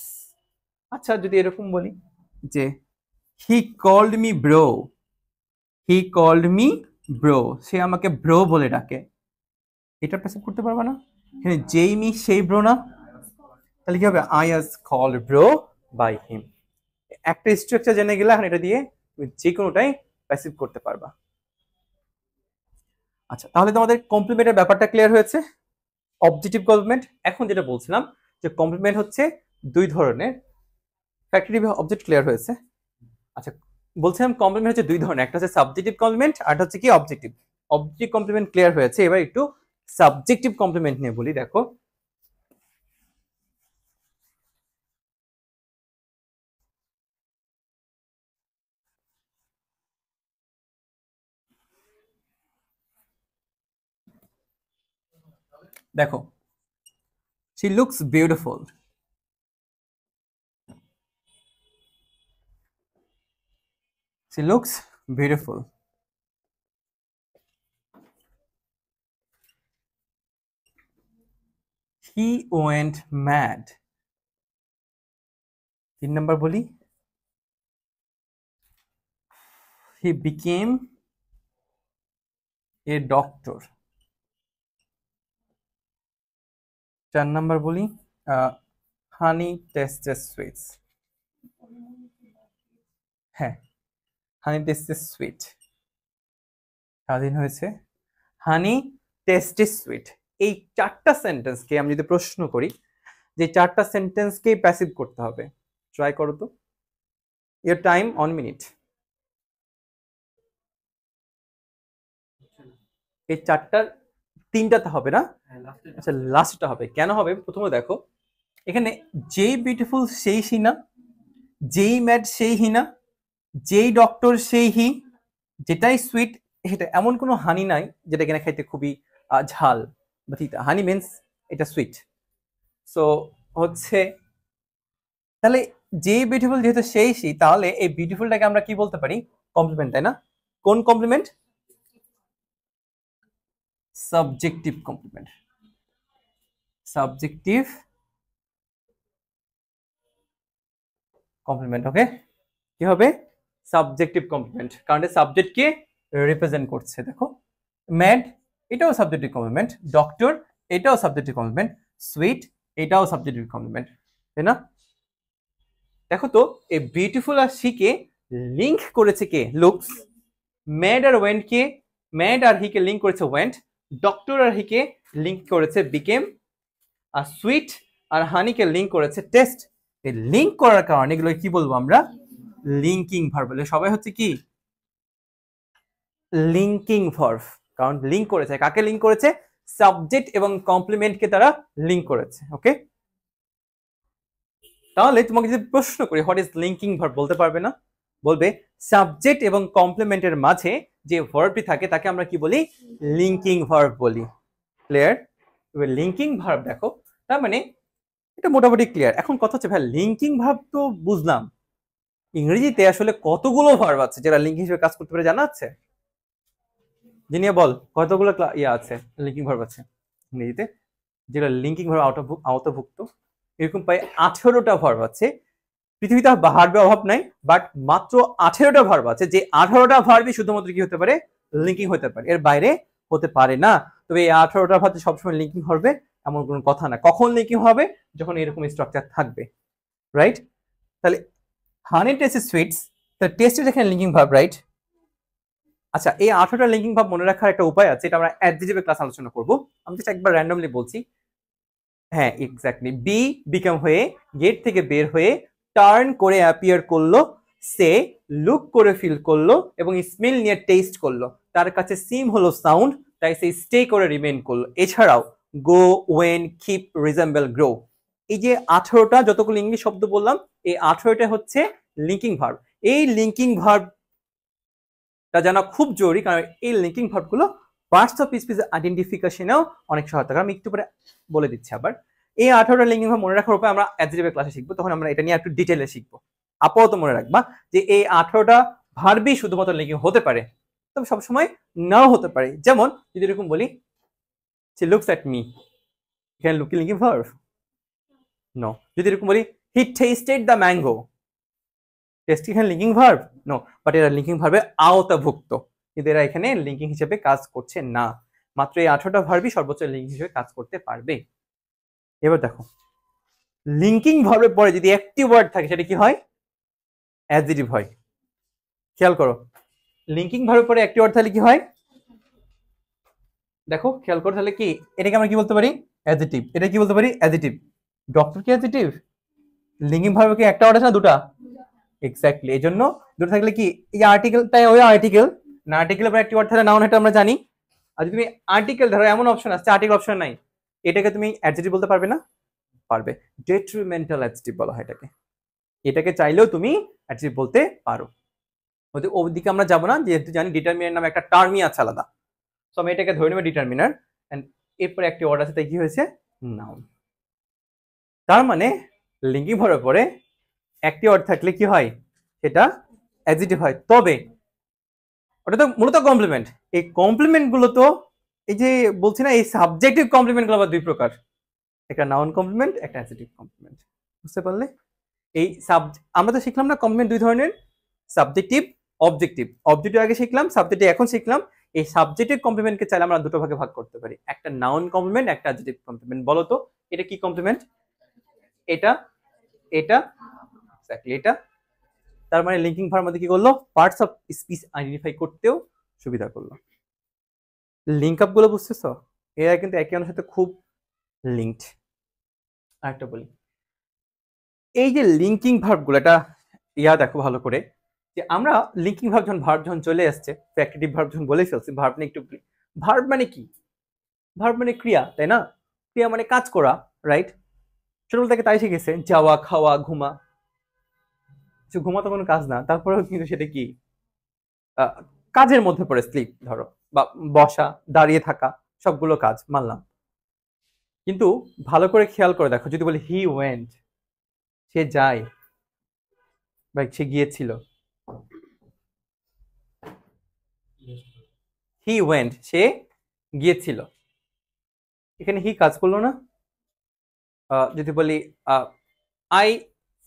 আচ্ছা যদি এরকম বলি যে he called me bro, he called me bro, সে আমাকে ব্রো বলে ডাকে, এটা প্যাসিভ করতে পারবে না? এখানে যেই মি সেই ব্রো না, তাহলে কি হবে? I was called bro by him. একটা স্ট্রাকচার জেনে গেলে এখন এটা দিয়ে তুমি যে কোনোটাই প্যাসিভ করতে পারবা। আচ্ছা তাহলে তোমাদের কমপ্লিমেন্টের ব্যাপারটা ক্লিয়ার হয়েছে, অবজেক্টিভ কমপ্লিমেন্ট। এখন যেটা বলছিলাম যে কমপ্লিমেন্ট হচ্ছে দুই ধরনের, ফ্যাক্টরিটিভ অবজেক্ট ক্লিয়ার হয়েছে। আচ্ছা বলছিলাম কমপ্লিমেন্ট হচ্ছে দুই ধরনের, একটা হচ্ছে সাবজেক্টিভ কমপ্লিমেন্ট আর হচ্ছে কি অবজেক্টিভ। অবজেক্টিভ কমপ্লিমেন্ট ক্লিয়ার হয়েছে, এবার একটু সাবজেক্টিভ কমপ্লিমেন্ট নিয়ে বলি। দেখো দেখো she looks beautiful, she looks beautiful, he went mad, 3 number বলি he became a doctor, 4 number বলি honey tastes sweet, হ্যাঁ হানি টেস্টেড সুইট, স্বাধীন হয়েছে হানি টেস্টেড সুইট। এই চারটা সেন্টেন্সকে আমি যদি প্রশ্ন করি যে চারটা সেন্টেন্সকে প্যাসিভ করতে হবে, ট্রাই করো তো। Your time 1 minute. এই চারটার তিনটাতে হবে না, আচ্ছা লাস্টটা হবে। কেন হবে? প্রথমে দেখো এখানে যেই বিউটিফুল সেই হিনা, যেই ম্যাড সেই হিনা, যেই ডক্টর সেই হি, যেটাই সুইট সেটা, এমন কোনো হানি নাই যেটা কিনা খাইতে খুবই ঝাল বা তিতা। হানি মিন্স এটা সুইট। সো হচ্ছে তাহলে যেই বিউটিফুল যেহেতু সেই সি, তাহলে এই বিউটিফুলটাকে আমরা কি বলতে পারি? কমপ্লিমেন্ট, তাই না? কোন complement? Subjective complement, subjective complement. Okay, কি হবে? সাবজেক্টিভ কমপ্লিমেন্ট, কারণ এটা সাবজেক্টকে রিপ্রেজেন্ট করছে। দেখো ম্যাড এটাও সাবজেক্টিভ কমপ্লিমেন্ট, ডক্টর এটাও সাবজেক্টিভ কমপ্লিমেন্ট, সুইট এটাও সাবজেক্টিভ কমপ্লিমেন্ট, তাই না? দেখো তো এই বিউটিফুল আর সিকে লিংক করেছে কে? লুকস। ম্যাড আর ওয়েন্ট কে, ম্যাড আর হিকে লিংক করেছে ওয়েন্ট। ডক্টর আর হিকে লিংক করেছে বিকেম। আর সুইট আর হানিকে লিংক করেছে টেস্ট। এই লিংক করার কারণে এগুলো কি বলবো আমরা? লিঙ্কিং ভার্ব বলে। সবাই হচ্ছে কি লিঙ্কিং ভার্ব, কারণ লিংক করেছে। কাকে লিংক করেছে? সাবজেক্ট এবং কমপ্লিমেন্টকে তারা লিংক করেছে। ওকে, তাহলে তোমাকে যদি প্রশ্ন করি হোয়াট ইজ লিঙ্কিং ভার্ব, বলতে পারবে না? বলবে সাবজেক্ট এবং কমপ্লিমেন্টের মাঝে যে ভার্বটি থাকে তাকে আমরা কি বলি? লিঙ্কিং ভার্ব বলি। ক্লিয়ার? এবার লিঙ্কিং ভার্ব দেখো, তার মানে এটা মোটামুটি ক্লিয়ার। এখন কথা হচ্ছে ভাই লিঙ্কিং ভার্ব তো বুঝলাম, ইংরেজিতে আসলে কতগুলো ভার্ব আছে যারা লিঙ্ক হিসেবে কাজ করতে পারে জানা আছে? জিনিয়া বল কতগুলো ইয়ে আছে, লিঙ্কিং ভার্ব আছে ইংরেজিতে, যেগুলো লিঙ্কিং ভার্ব আওতাভুক্ত? এরকম প্রায় 18টা ভার্ব আছে। পৃথিবীতে ভার্বের অভাব নাই, বাট মাত্র 18টা ভার্ব আছে, যে 18টা ভার্বই শুধুমাত্র কি হতে পারে, লিঙ্কিং হতে পারে, এর বাইরে হতে পারে না। তবে এই 18টা ভার্ব সবসময় লিঙ্কিং হবে এমন কোনো কথা না। কখন লিঙ্কিং হবে? যখন এরকম স্ট্রাকচার থাকবে, রাইট? তাহলে হানি টেস্ট সুইটস, তাহলে টেস্টের এখানে লিঙ্কিং ভার্ব, রাইট? আচ্ছা, এই 18টা লিঙ্কিং ভার্ব মনে রাখার একটা উপায় আছে, এটা আমরা অ্যাডজেক্টিভের ক্লাস আলোচনা করব। আমি জাস্ট একবার র্যান্ডমলি বলছি। হ্যাঁ, এক্স্যাক্টলি, বি বিকাম হয়ে, গেট থেকে বের হয়ে, টার্ন করে অ্যাপিয়ার করলো, সে লুক করে ফিল করলো, এবং স্মেল নিয়ে টেস্ট করলো। তার কাছে সিম হলো সাউন্ড, তাই সে স্টে করে রিমেইন করলো। এছাড়াও গো, ওয়েন, কিপ, রিজেম্বল, গ্রো, এই যে 18টা যতগুলো ইংলিশ শব্দ বললাম, এই 18টা হচ্ছে লিঙ্কিং ভার্ব। এই লিঙ্কিং ভার্বটা জানা খুব জরুরি, কারণ এই লিঙ্কিং ভার্বগুলো পার্টস অফ স্পিচ আইডেন্টিফিকেশনেও অনেক সহায়তা করে। আমি একটু পরে বলে দিচ্ছি। আবার এই 18টা লিঙ্কিং ভার্ব মনে রাখার উপায় আমরা অ্যাডজেক্টিভের ক্লাসে শিখবো, তখন আমরা এটা নিয়ে একটু ডিটেইলে শিখবো। আপাতত মনে রাখবা যে এই 18টা ভার্বই শুধুমাত্র লিঙ্কিং হতে পারে, তবে সবসময় নাও হতে পারে। যেমন যদি এরকম বলি, সে লুকস অ্যাট মি, এখানে লুক কি লিঙ্কিং ভার্ব? নো। যদি এরকম বলি, হি টেস্টেড দ্য ম্যাঙ্গো, টেস্ট এখানে লিঙ্কিং ভার্ব? নো, বাট এরা লিঙ্কিং ভার্বে আওতাভুক্ত, কিন্তু এরা এখানে লিঙ্কিং হিসেবে কাজ করছে না। মাত্র এই 18টা ভার্বই সর্বোচ্চ লিঙ্কিং হিসেবে কাজ করতে পারবে। এবার দেখো, লিঙ্কিং ভার্বের পরে যদি একটি ওয়ার্ড থাকে, সেটা কি হয়? অ্যাডজেক্টিভ হয়। খেয়াল করো, লিঙ্কিং ভার্বের পরে একটি ওয়ার্ড থাকলে কি হয়? দেখো খেয়াল করো, তাহলে কি এটাকে আমরা কি বলতে পারি? অ্যাডজেক্টিভ। এটা কি বলতে পারি? অ্যাডজেক্টিভ। ডক্টর কি অ্যাডজেক্টিভ? লিঙ্কিং ভার্বে কি একটা ওয়ার্ড আছে না দুটা? এক্স্যাক্টলি, এই জন্য দুটো থাকলে কি, এই আর্টিকেলটাই ওই আর্টিকেল না, আর্টিকেলের পর একটি ওয়ার্ড থাকলে নাউন, এটা আমরা জানি। আর যদি তুমি আর্টিকেল ধরো, এমন অপশন আছে আর্টিকেল অপশন নাই, এটাকে তুমি অ্যাডজেক্টিভ বলতে পারবে না? পারবে। ডেট্রিমেন্টাল অ্যাডজেক্টিভ বলা হয় এটাকে। এটাকে চাইলেও তুমি অ্যাডজেক্টিভ বলতে পারো। ওদিকে আমরা যাবো না, যেহেতু জানি ডিটারমিনার নামে একটা টার্মই আছে আলাদা। সো আমি এটাকে ধরে নেবো ডিটারমিনার, এন্ড এরপরে একটি ওয়ার্ড আছে, তাই কি হয়েছে? নাউন। তার মানে লিঙ্কিং ভার্বের পরে একটি ওয়ার্ড থাকলে কি হয়? সেটা অ্যাডজেক্টিভ হয়। তবে ওটা তো মূলত কমপ্লিমেন্ট। এই কমপ্লিমেন্ট গুলো তো, এই যে বলছি না, এই সাবজেক্টিভ কমপ্লিমেন্ট গুলো আবার দুই প্রকার, একটা নাউন কমপ্লিমেন্ট, একটা অ্যাডজেক্টিভ কমপ্লিমেন্ট। বুঝতে পারলে? এই আমরা তো শিখলাম না কমপ্লিমেন্ট দুই ধরনের, সাবজেক্টিভ, অবজেক্টিভ। অবজেক্টিভ আগে শিখলাম, সাবজেক্টিভ এখন শিখলাম। এই সাবজেক্টিভ কমপ্লিমেন্টকে চাইলে আমরা দুটো ভাগে ভাগ করতে পারি, একটা নাউন কমপ্লিমেন্ট, একটা অ্যাডজেক্টিভ কমপ্লিমেন্ট। বলো তো এটা কি কমপ্লিমেন্ট? এটা, এটা, এক্স্যাক্টলি এটা। তার মানে লিঙ্কিং ভার্ব মধ্যে কি করলো? পার্টস অফ স্পিচ আইডেন্টিফাই করতেও সুবিধা করলো। লিঙ্ক আপ গুলো বুঝতেছো? এরা কিন্তু একে অন্যের সাথে খুব লিঙ্কড। আরেকটা বলি, এই যে লিঙ্কিং ভার্ব গুলো, এটা দেখো ভালো করে, যে আমরা লিঙ্কিং ভার্ব যখন চলে আসছে, অ্যাক্টিভ ভার্ব যখন বলে ফেলছি, ভার্ব নিয়ে একটু, ভার্ব মানে কি? ভার্ব মানে ক্রিয়া, তাই না? ক্রিয়া মানে কাজ করা, রাইট? ছোটবেলা থেকে তাই শিখেছে, যাওয়া, খাওয়া, ঘুমা। ঘুমা তো কোনো কাজ না, তারপরেও কিন্তু সেটা কি কাজের মধ্যে পড়ে। স্লিপ ধরো, বা বসা, দাঁড়িয়ে থাকা, সবগুলো কাজ মানলাম। কিন্তু ভালো করে খেয়াল করে দেখো, যদি বলি হি ওয়েন্ট, সে যায়, বা সে গিয়েছিল, হি ওয়েন্ট, সে গিয়েছিল, এখানে হি কাজ করলো না? যদি বলি আই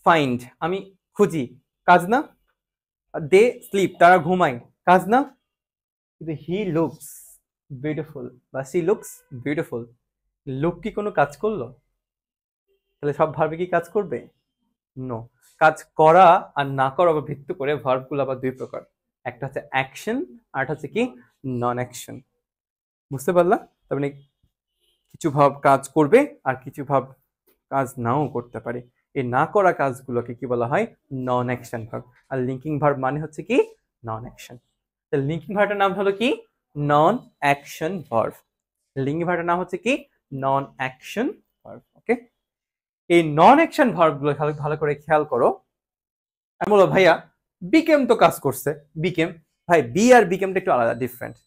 ফাইন্ড, আমি খুঁজি, কাজ না? দে স্লিপ, তারা ঘুমায়, কাজ না? কিন্তু হি লুকস বিউটিফুল বা সি লুকস বিউটিফুল, লুক কি কোনো কাজ করলো? তাহলে সব ভার্বে কি কাজ করবে? নো। কাজ করা আর না করার উপর ভিত্তি করে ভার্বগুলো আবার দুই প্রকার, একটা হচ্ছে অ্যাকশন আর একটা হচ্ছে কি নন অ্যাকশন। বুঝতে পারলা? তার মানে কিছু ভাব কাজ করবে আর কিছু ভাব কাজ নাও করতে পারে। এই না করা কাজগুলোকে কি বলা হয়? নন অ্যাকশন ভার্ব। আর লিঙ্কিং ভার্ব মানে হচ্ছে কি নন অ্যাকশন। তাহলে লিঙ্কিং ভার্বটার নাম হলো কি? নন অ্যাকশন ভার্ব। লিঙ্কিং ভার্বটার নাম হচ্ছে কি? নন অ্যাকশন ভার্ব। ওকে, এই নন অ্যাকশন ভার্বগুলো ভালো করে খেয়াল করো। আমি বলবো ভাইয়া বিকেম তো কাজ করছে, বিকেম, ভাই বি আর বিকেমটা একটু আলাদা, ডিফারেন্ট।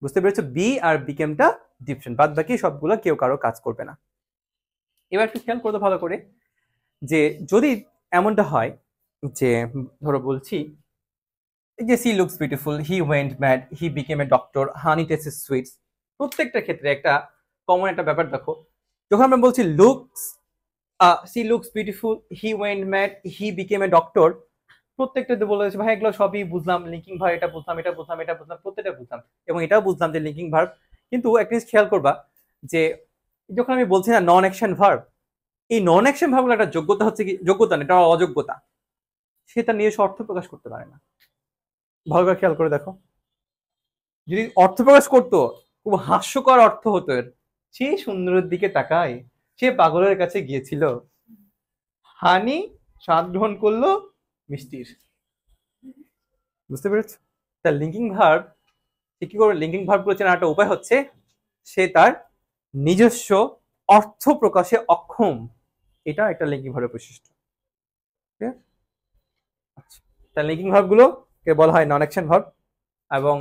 বুঝতে পেরেছো? বি আর বিকেমটা ডিফারেন্ট, বাদ বাকি সবগুলো কেউ কারো কাজ করবে না। এবার একটু খেয়াল করতে ভালো করে, যে যদি এমনটা হয় যে ধরো বলছি এই যে C looks beautiful, he went mad, he became a doctor, honey taste sweets, প্রত্যেকটা ক্ষেত্রে একটা কমন একটা ব্যাপার দেখো, যখন আমরা বলছি looks, she looks beautiful, he went mad, he became a doctor, প্রত্যেকটাতে বলেছে ভাই এগুলো সবই বুঝলাম, লিঙ্কিং ভার্ব এটা বুঝলাম, এটা বুঝলাম, এটা বুঝলাম, প্রত্যেকটা বুঝলাম, এবং এটাও বুঝলাম যে লিঙ্কিং ভার্ব। কিন্তু একটা জিনিস খেয়াল করবা যে যখন আমি বলছি না নন অ্যাকশন ভার্ব, এই নন অ্যাকশন ভার্বগুলো একটা যোগ্যতা হচ্ছে কি, যোগ্যতা না, এটা অযোগ্যতা, সে তার নিজস্ব অর্থ প্রকাশ করতে পারে না। ভালো করে খেয়াল করে দেখো, যদি অর্থ প্রকাশ করতো, খুব হাস্যকর অর্থ হতো এর, সে সুন্দরের দিকে তাকায়, সে পাগলের কাছে গিয়েছিল, হানি স্বাদ গ্রহণ করলো মিষ্টির। বুঝতে পেরেছ? তার লিঙ্কিং ভার্ব, সে কি করবে, লিঙ্কিং ভার্ব গুলো চেনার একটা উপায় হচ্ছে সে তার নিজস্ব অর্থ প্রকাশে অক্ষম, এটা একটা লিঙ্কিং ভার্বের বৈশিষ্ট্য। আচ্ছা, তার লিঙ্কিং ভার্ব গুলো কে বলা হয় নন অ্যাকশন ভার্ব, এবং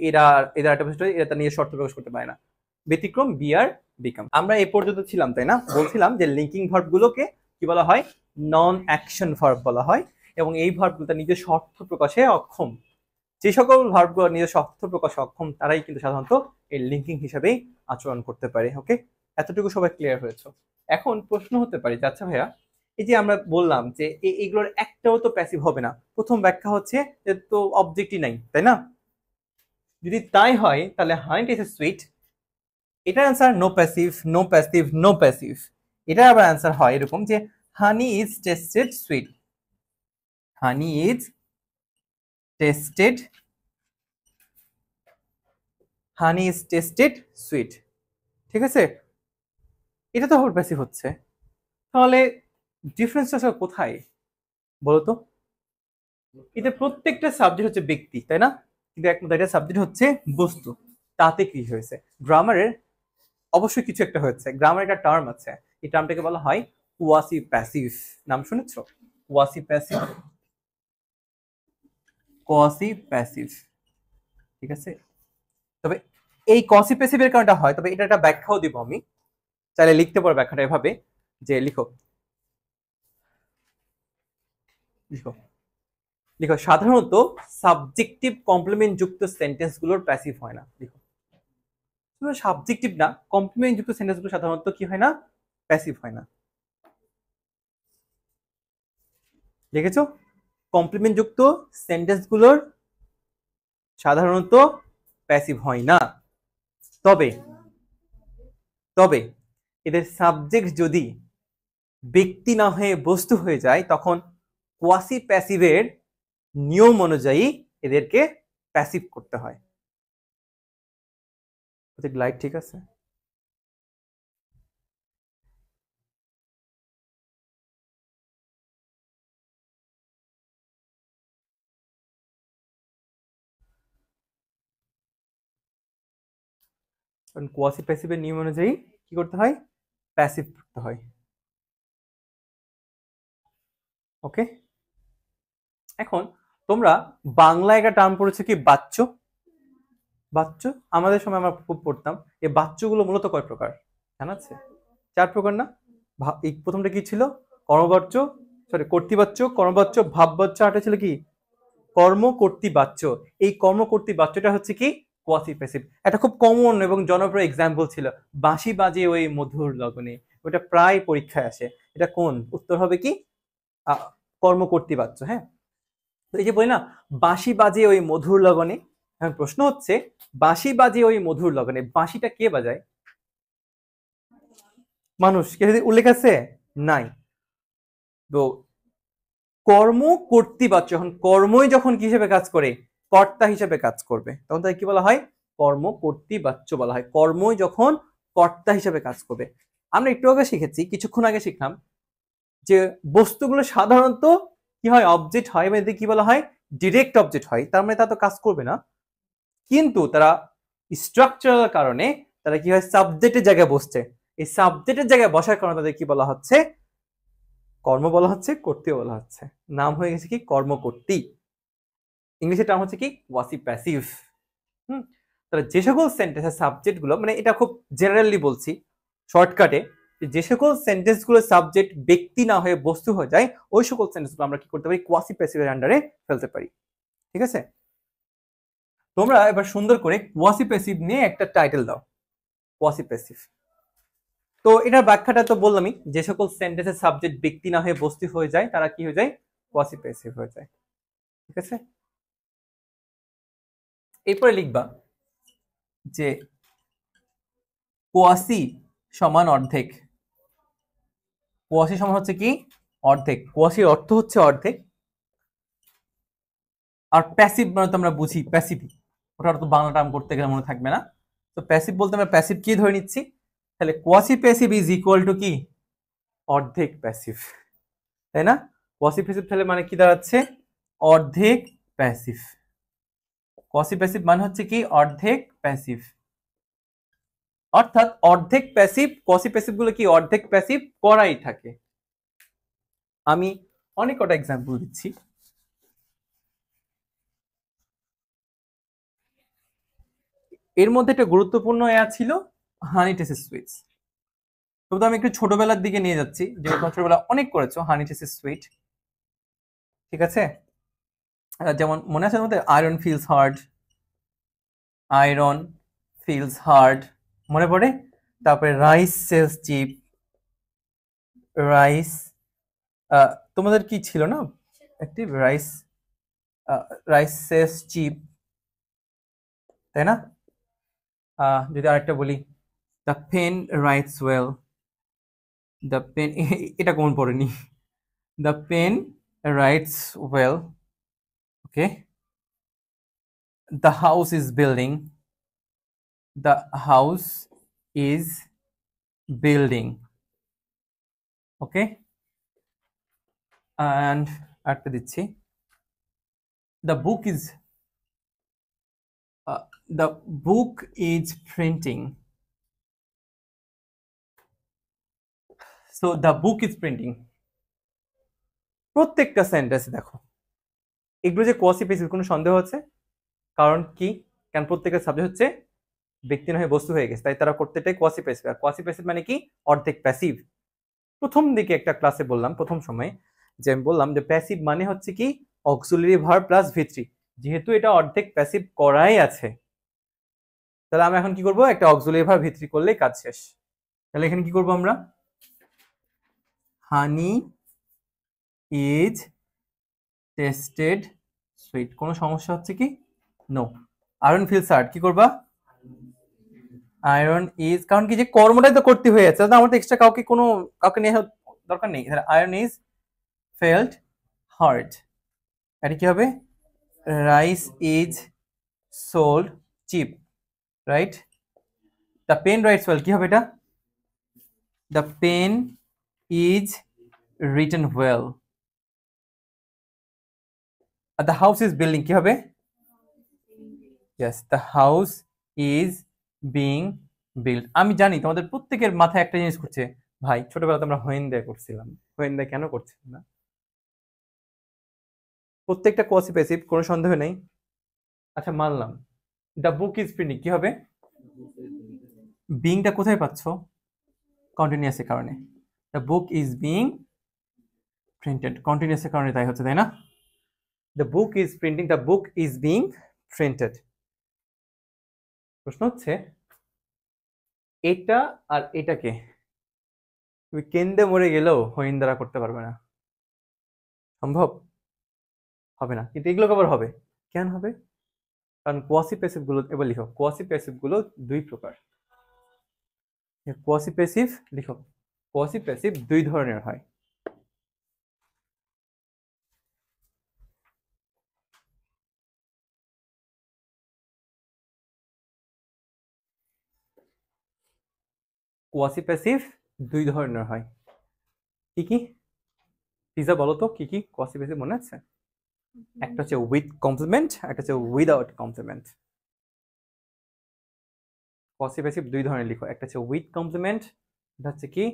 এরা এদের একটা বৈশিষ্ট্য, এরা তার নিজস্ব অর্থ প্রকাশ করতে পারে না। ব্যতিক্রম বি আর বিকাম। আমরা এই পর্যন্ত ছিলাম তাই না, বলছিলাম যে লিঙ্কিং ভার্ব গুলোকে কি বলা হয়, নন অ্যাকশন ভার্ব বলা হয়, এবং এই ভার্বগুলো তার নিজস্ব অর্থ প্রকাশে অক্ষম। যে সকল ভার্বগুলো নিজস্ব অর্থ প্রকাশে অক্ষম তারাই কিন্তু সাধারণত এই লিঙ্কিং হিসেবেই আচরণ করতে পারে। ওকে, এতটুকু সবাই ক্লিয়ার হয়েছে? এখন প্রশ্ন হতে পারে যে আচ্ছা ভাইয়া, এই যে আমরা বললাম যে এইগুলোর একটাও তো প্যাসিভ হবে না, প্রথম ব্যাখ্যা হচ্ছে যে তো অবজেক্টই নাই, তাই না? যদি তাই হয় তাহলে হানি টেস্ট সুইট, এটার answer no passive, no passive, no passive. এটার আবার অ্যান্সার হয় এরকম যে honey is tasted sweet, honey is tasted, honey is tasted sweet. ঠিক আছে, এটা তো আবার প্যাসিভ হচ্ছে, তাহলে ডিফারেন্সটা আসলে কোথায় বলতো? এতে প্রত্যেকটা সাবজেক্ট হচ্ছে ব্যক্তি, তাই না? কিন্তু একমাত্র এটা সাবজেক্ট হচ্ছে বস্তু, তাতে কি হয়েছে? গ্রামারের অবশ্যই কিছু একটা হয়েছে, গ্রামার একটা টার্ম আছে, এই টার্মটাকে বলা হয় কোয়াসি প্যাসিভ। নাম শুনেছো? Quasi passive, quasi passive. ঠিক আছে, তবে এই কোয়াসি প্যাসিভের কারণটা হয়, তবে এটা একটা ব্যাখ্যাও দিব আমি, চাইলে লিখতে পারো ব্যাখ্যাটা এভাবে, যে লিখো লিখো লিখো সাধারণত সাবজেক্টিভ কমপ্লিমেন্ট যুক্ত সেন্টেন্স গুলোর প্যাসিভ হয় না। লিখো সাবজেক্টিভ না, কমপ্লিমেন্ট যুক্ত সেন্টেন্স গুলো সাধারণত কি হয় না, প্যাসিভ হয় না। লিখেছো? কমপ্লিমেন্ট যুক্ত সেন্টেন্স গুলোর সাধারণত প্যাসিভ হয় না, তবে তবে এদের সাবজেক্ট যদি ব্যক্তি না হয়ে বস্তু হয়ে যায়, তখন কোয়াসি প্যাসিভের নিয়ম অনুযায়ী এদেরকে প্যাসিভ করতে হয়। লাইট ঠিক আছে? কারণ কোয়াসি প্যাসিভের নিয়ম অনুযায়ী কি করতে হয়, প্যাসিভ করতে হয়। ওকে, এখন তোমরা বাংলায় একটা টার্ম পড়েছো কি, বাচ্য। বাচ্য আমাদের সময় আমরা খুব পড়তাম। এই বাচ্যগুলো মূলত কয় প্রকার জানা আছে? 4 প্রকার না? এই প্রথমটা কি ছিল, কর্মবাচ্য, সরি কর্তৃবাচ্য, কর্মবাচ্য, ভাববাচ্য, আরটা ছিল কি কর্মকর্তৃবাচ্য। এই কর্মকর্তৃবাচ্যটা হচ্ছে কি কোয়াসি প্যাসিভ। একটা খুব কমন এবং জনপ্রিয় এক্সাম্পল ছিল বাঁশি বাজে ওই মধুর লগনে, ওটা প্রায় পরীক্ষায় আসে। এটা কোন, উত্তর হবে কি কর্মকর্তৃবাচ্য। হ্যাঁ, তো এই যে বলি না বাঁশি বাজে ওই মধুর লগনে, এখন প্রশ্ন হচ্ছে বাঁশি বাজে ওই মধুর লগনে, বাঁশিটা কে বাজায়? মানুষ। কে উল্লেখ আছে? নাই। তো কর্ম কর্তৃবাচ্য, যখন কর্মই যখন কি হিসেবে কাজ করে, কর্তা হিসেবে কাজ করবে, তখন তাকে কি বলা হয়, কর্ম কর্তৃবাচ্য বলা হয়। কর্মই যখন কর্তা হিসেবে কাজ করবে। আমরা একটু আগে শিখেছি, কিছুক্ষণ আগে শিখলাম যে বস্তুগুলো সাধারণত কি হয়, অবজেক্ট হয়, মানে কি বলা হয়, ডিরেক্ট অবজেক্ট হয়, তার মানে তা তো কাজ করবে না, কিন্তু তারা স্ট্রাকচারাল কারণে তারা কি হয়, সাবজেক্টের জায়গায় বসছে। এই সাবজেক্টের জায়গায় বসার কারণে তাদের কি বলা হচ্ছে, কর্ম বলা হচ্ছে, কর্তৃ বলা হচ্ছে। নাম হয়ে গেছে কি কর্মকর্তৃ। ইংলিশের টার্ম হচ্ছে কি কোয়াসি প্যাসিভ। তাহলে যে সকল সেন্টেন্সের সাবজেক্ট গুলো, মানে এটা খুব জেনারেলি বলছি শর্টকাটে, যে সকল সেন্টেন্স গুলো সাবজেক্ট ব্যক্তি না হয়ে বস্তু হয়ে যায়, ওই সকল সেন্টেন্স গুলো আমরা কি করতে পারি, কোয়াসি প্যাসিভের আন্ডারে ফেলতে পারি। ঠিক আছে? তোমরা এবার সুন্দর করে কোয়াসি প্যাসিভ নিয়ে একটা টাইটেল দাও, কোয়াসি প্যাসিভ। তো এটার ব্যাখ্যাটা তো বললামই, যে সকল সেন্টেন্সের সাবজেক্ট ব্যক্তি না হয়ে বস্তু হয়ে যায় তারা কি হয়ে যায়, কোয়াসি প্যাসিভ হয়ে যায়। ঠিক আছে, এরপরে লিখবা যে কোয়াসি সমান অর্ধেক। কোয়াসি সমান হচ্ছে কি, অর্ধেক। কোয়াসির অর্থ হচ্ছে অর্ধেক। আর প্যাসিভ মানে তো আমরা বুঝি প্যাসিভি, ওটার তো বাংলা টার্ম করতে গেলে মনে থাকবে না। তো প্যাসিভ বলতে আমরা প্যাসিভ কি ধরে নিচ্ছি, তাহলে quasi passive is equal to কি, অর্ধেক প্যাসিভ, তাই না? কোয়াসি প্যাসিভ তাহলে মানে কি দাঁড়াচ্ছে, অর্ধেক প্যাসিভ। কোয়াসি প্যাসিভ মানে হচ্ছে কি, অর্ধেক প্যাসিভ। অর্থাৎ অর্ধেক প্যাসিভ, কোয়াসি প্যাসিভ গুলো কি অর্ধেক প্যাসিভ করাই থাকে। আমি অনেক কটা এক্সাম্পল দিচ্ছি। এর মধ্যে একটা গুরুত্বপূর্ণ ছিল হানি টেস্ট সুইটস। তবে আমি একটু ছোটবেলার দিকে নিয়ে যাচ্ছি, যে ছোটবেলা অনেক করেছো হানি টেস্ট সুইট। ঠিক আছে, যেমন মনে আছে মধ্যে iron feels hard, iron feels hard মনে পড়ে। তারপরে রাইস সেলস চিপ, রাইস, তোমাদের কি ছিল না একটি রাইস, রাইস সেলস চিপ, তাই না? যদি আরেকটা বলি, the pen writes well, the pen, এটা কোন পড়েনি, the pen writes well, okay. The house is building, the house is building, okay. And আরেকটা দিচ্ছি, the book is, the book is printing, so the book is printing. প্রত্যেকটা সেন্টেন্স দেখো এগুলো যে কোয়াসি প্যাসিভ, কোনো সন্দেহ আছে? কারণ কি, কারণ প্রত্যেকটা সাবজেক্ট হচ্ছে ব্যক্তি না হয়ে বস্তু হয়ে গেছে, তাই তারা প্রত্যেকটাই কোয়াসি প্যাসিভ। আর কোয়াসি প্যাসিভ মানে কি, অর্ধেক প্যাসিভ। প্রথম দিকে একটা ক্লাসে বললাম, প্রথম সময় যে আমি বললাম যে প্যাসিভ মানে হচ্ছে কি অক্সিলারি ভার্ব প্লাস ভি3। যেহেতু এটা অর্ধেক প্যাসিভ করাই আছে, তাহলে আমরা এখন কি করব, একটা অক্সিলারি ভার্ব ভি3 করলেই কাজ শেষ। তাহলে এখানে কি করব আমরা, হানি ইজ টেস্টেড সুইট। কোনো সমস্যা হচ্ছে কি, নো। আয়রন ফিলস হার্ড, কি করবা, আয়রন ইজ, কারণ কি যে কর্মটাই তো করতে হয়ে যাচ্ছে, আমার তো এক্সট্রা কাউকে নিয়ে দরকার নেই। আয়রন ইজ ফেল্ট হার্ড, এটা কি হবে, rice is sold cheap, right. The pen writes well, কি হবে এটা, the pen is written well. আর দ্য হাউস ইজ বিল্ডিং, কি হবে, yes, the house is being build. আমি জানি তোমাদের প্রত্যেকের মাথায় একটা জিনিস করছে, ভাই ছোটবেলাতে আমরা হইন্দে করছিলাম, হইন্দে কেন করছিলাম না? প্রত্যেকটা কোয়াসি প্যাসিভ, কোনো সন্দেহ নেই। আচ্ছা মানলাম, দ্য বুক ইজ প্রিন্টিং, কি হবে, বিংটা কোথায় পাচ্ছ, কন্টিনিউয়াসের কারণে, the book is being printed, কন্টিনিউয়াসের কারণে তাই হচ্ছে, তাই না? The book is printing, the book is being printed. প্রশ্ন হচ্ছে এটা আর এটাকে তুমি কেন্দ্রে মরে গেলেও হইন দ্বারা করতে পারবে না, সম্ভব হবে না। কিন্তু এগুলো আবার হবে, কেন হবে, কারণ কোয়াসি প্যাসিভ গুলো, এবার লিখো কোয়াসি প্যাসিভ গুলো দুই প্রকার। কোয়াসি প্যাসিভ লিখো, কোয়াসি প্যাসিভ দুই ধরনের হয়। কোয়াসি প্যাসিভ দুই ধরনের হয়, কি কি পিজা বলো তো, কি কি কোয়াসি প্যাসিভ মনে আছে? একটা হচ্ছে উইথ কমপ্লিমেন্ট, একটা হচ্ছে উইদাউট কমপ্লিমেন্ট। কোয়াসি প্যাসিভ দুই ধরনের লিখো, একটা হচ্ছে উইথ কমপ্লিমেন্ট, এটা হচ্ছে কি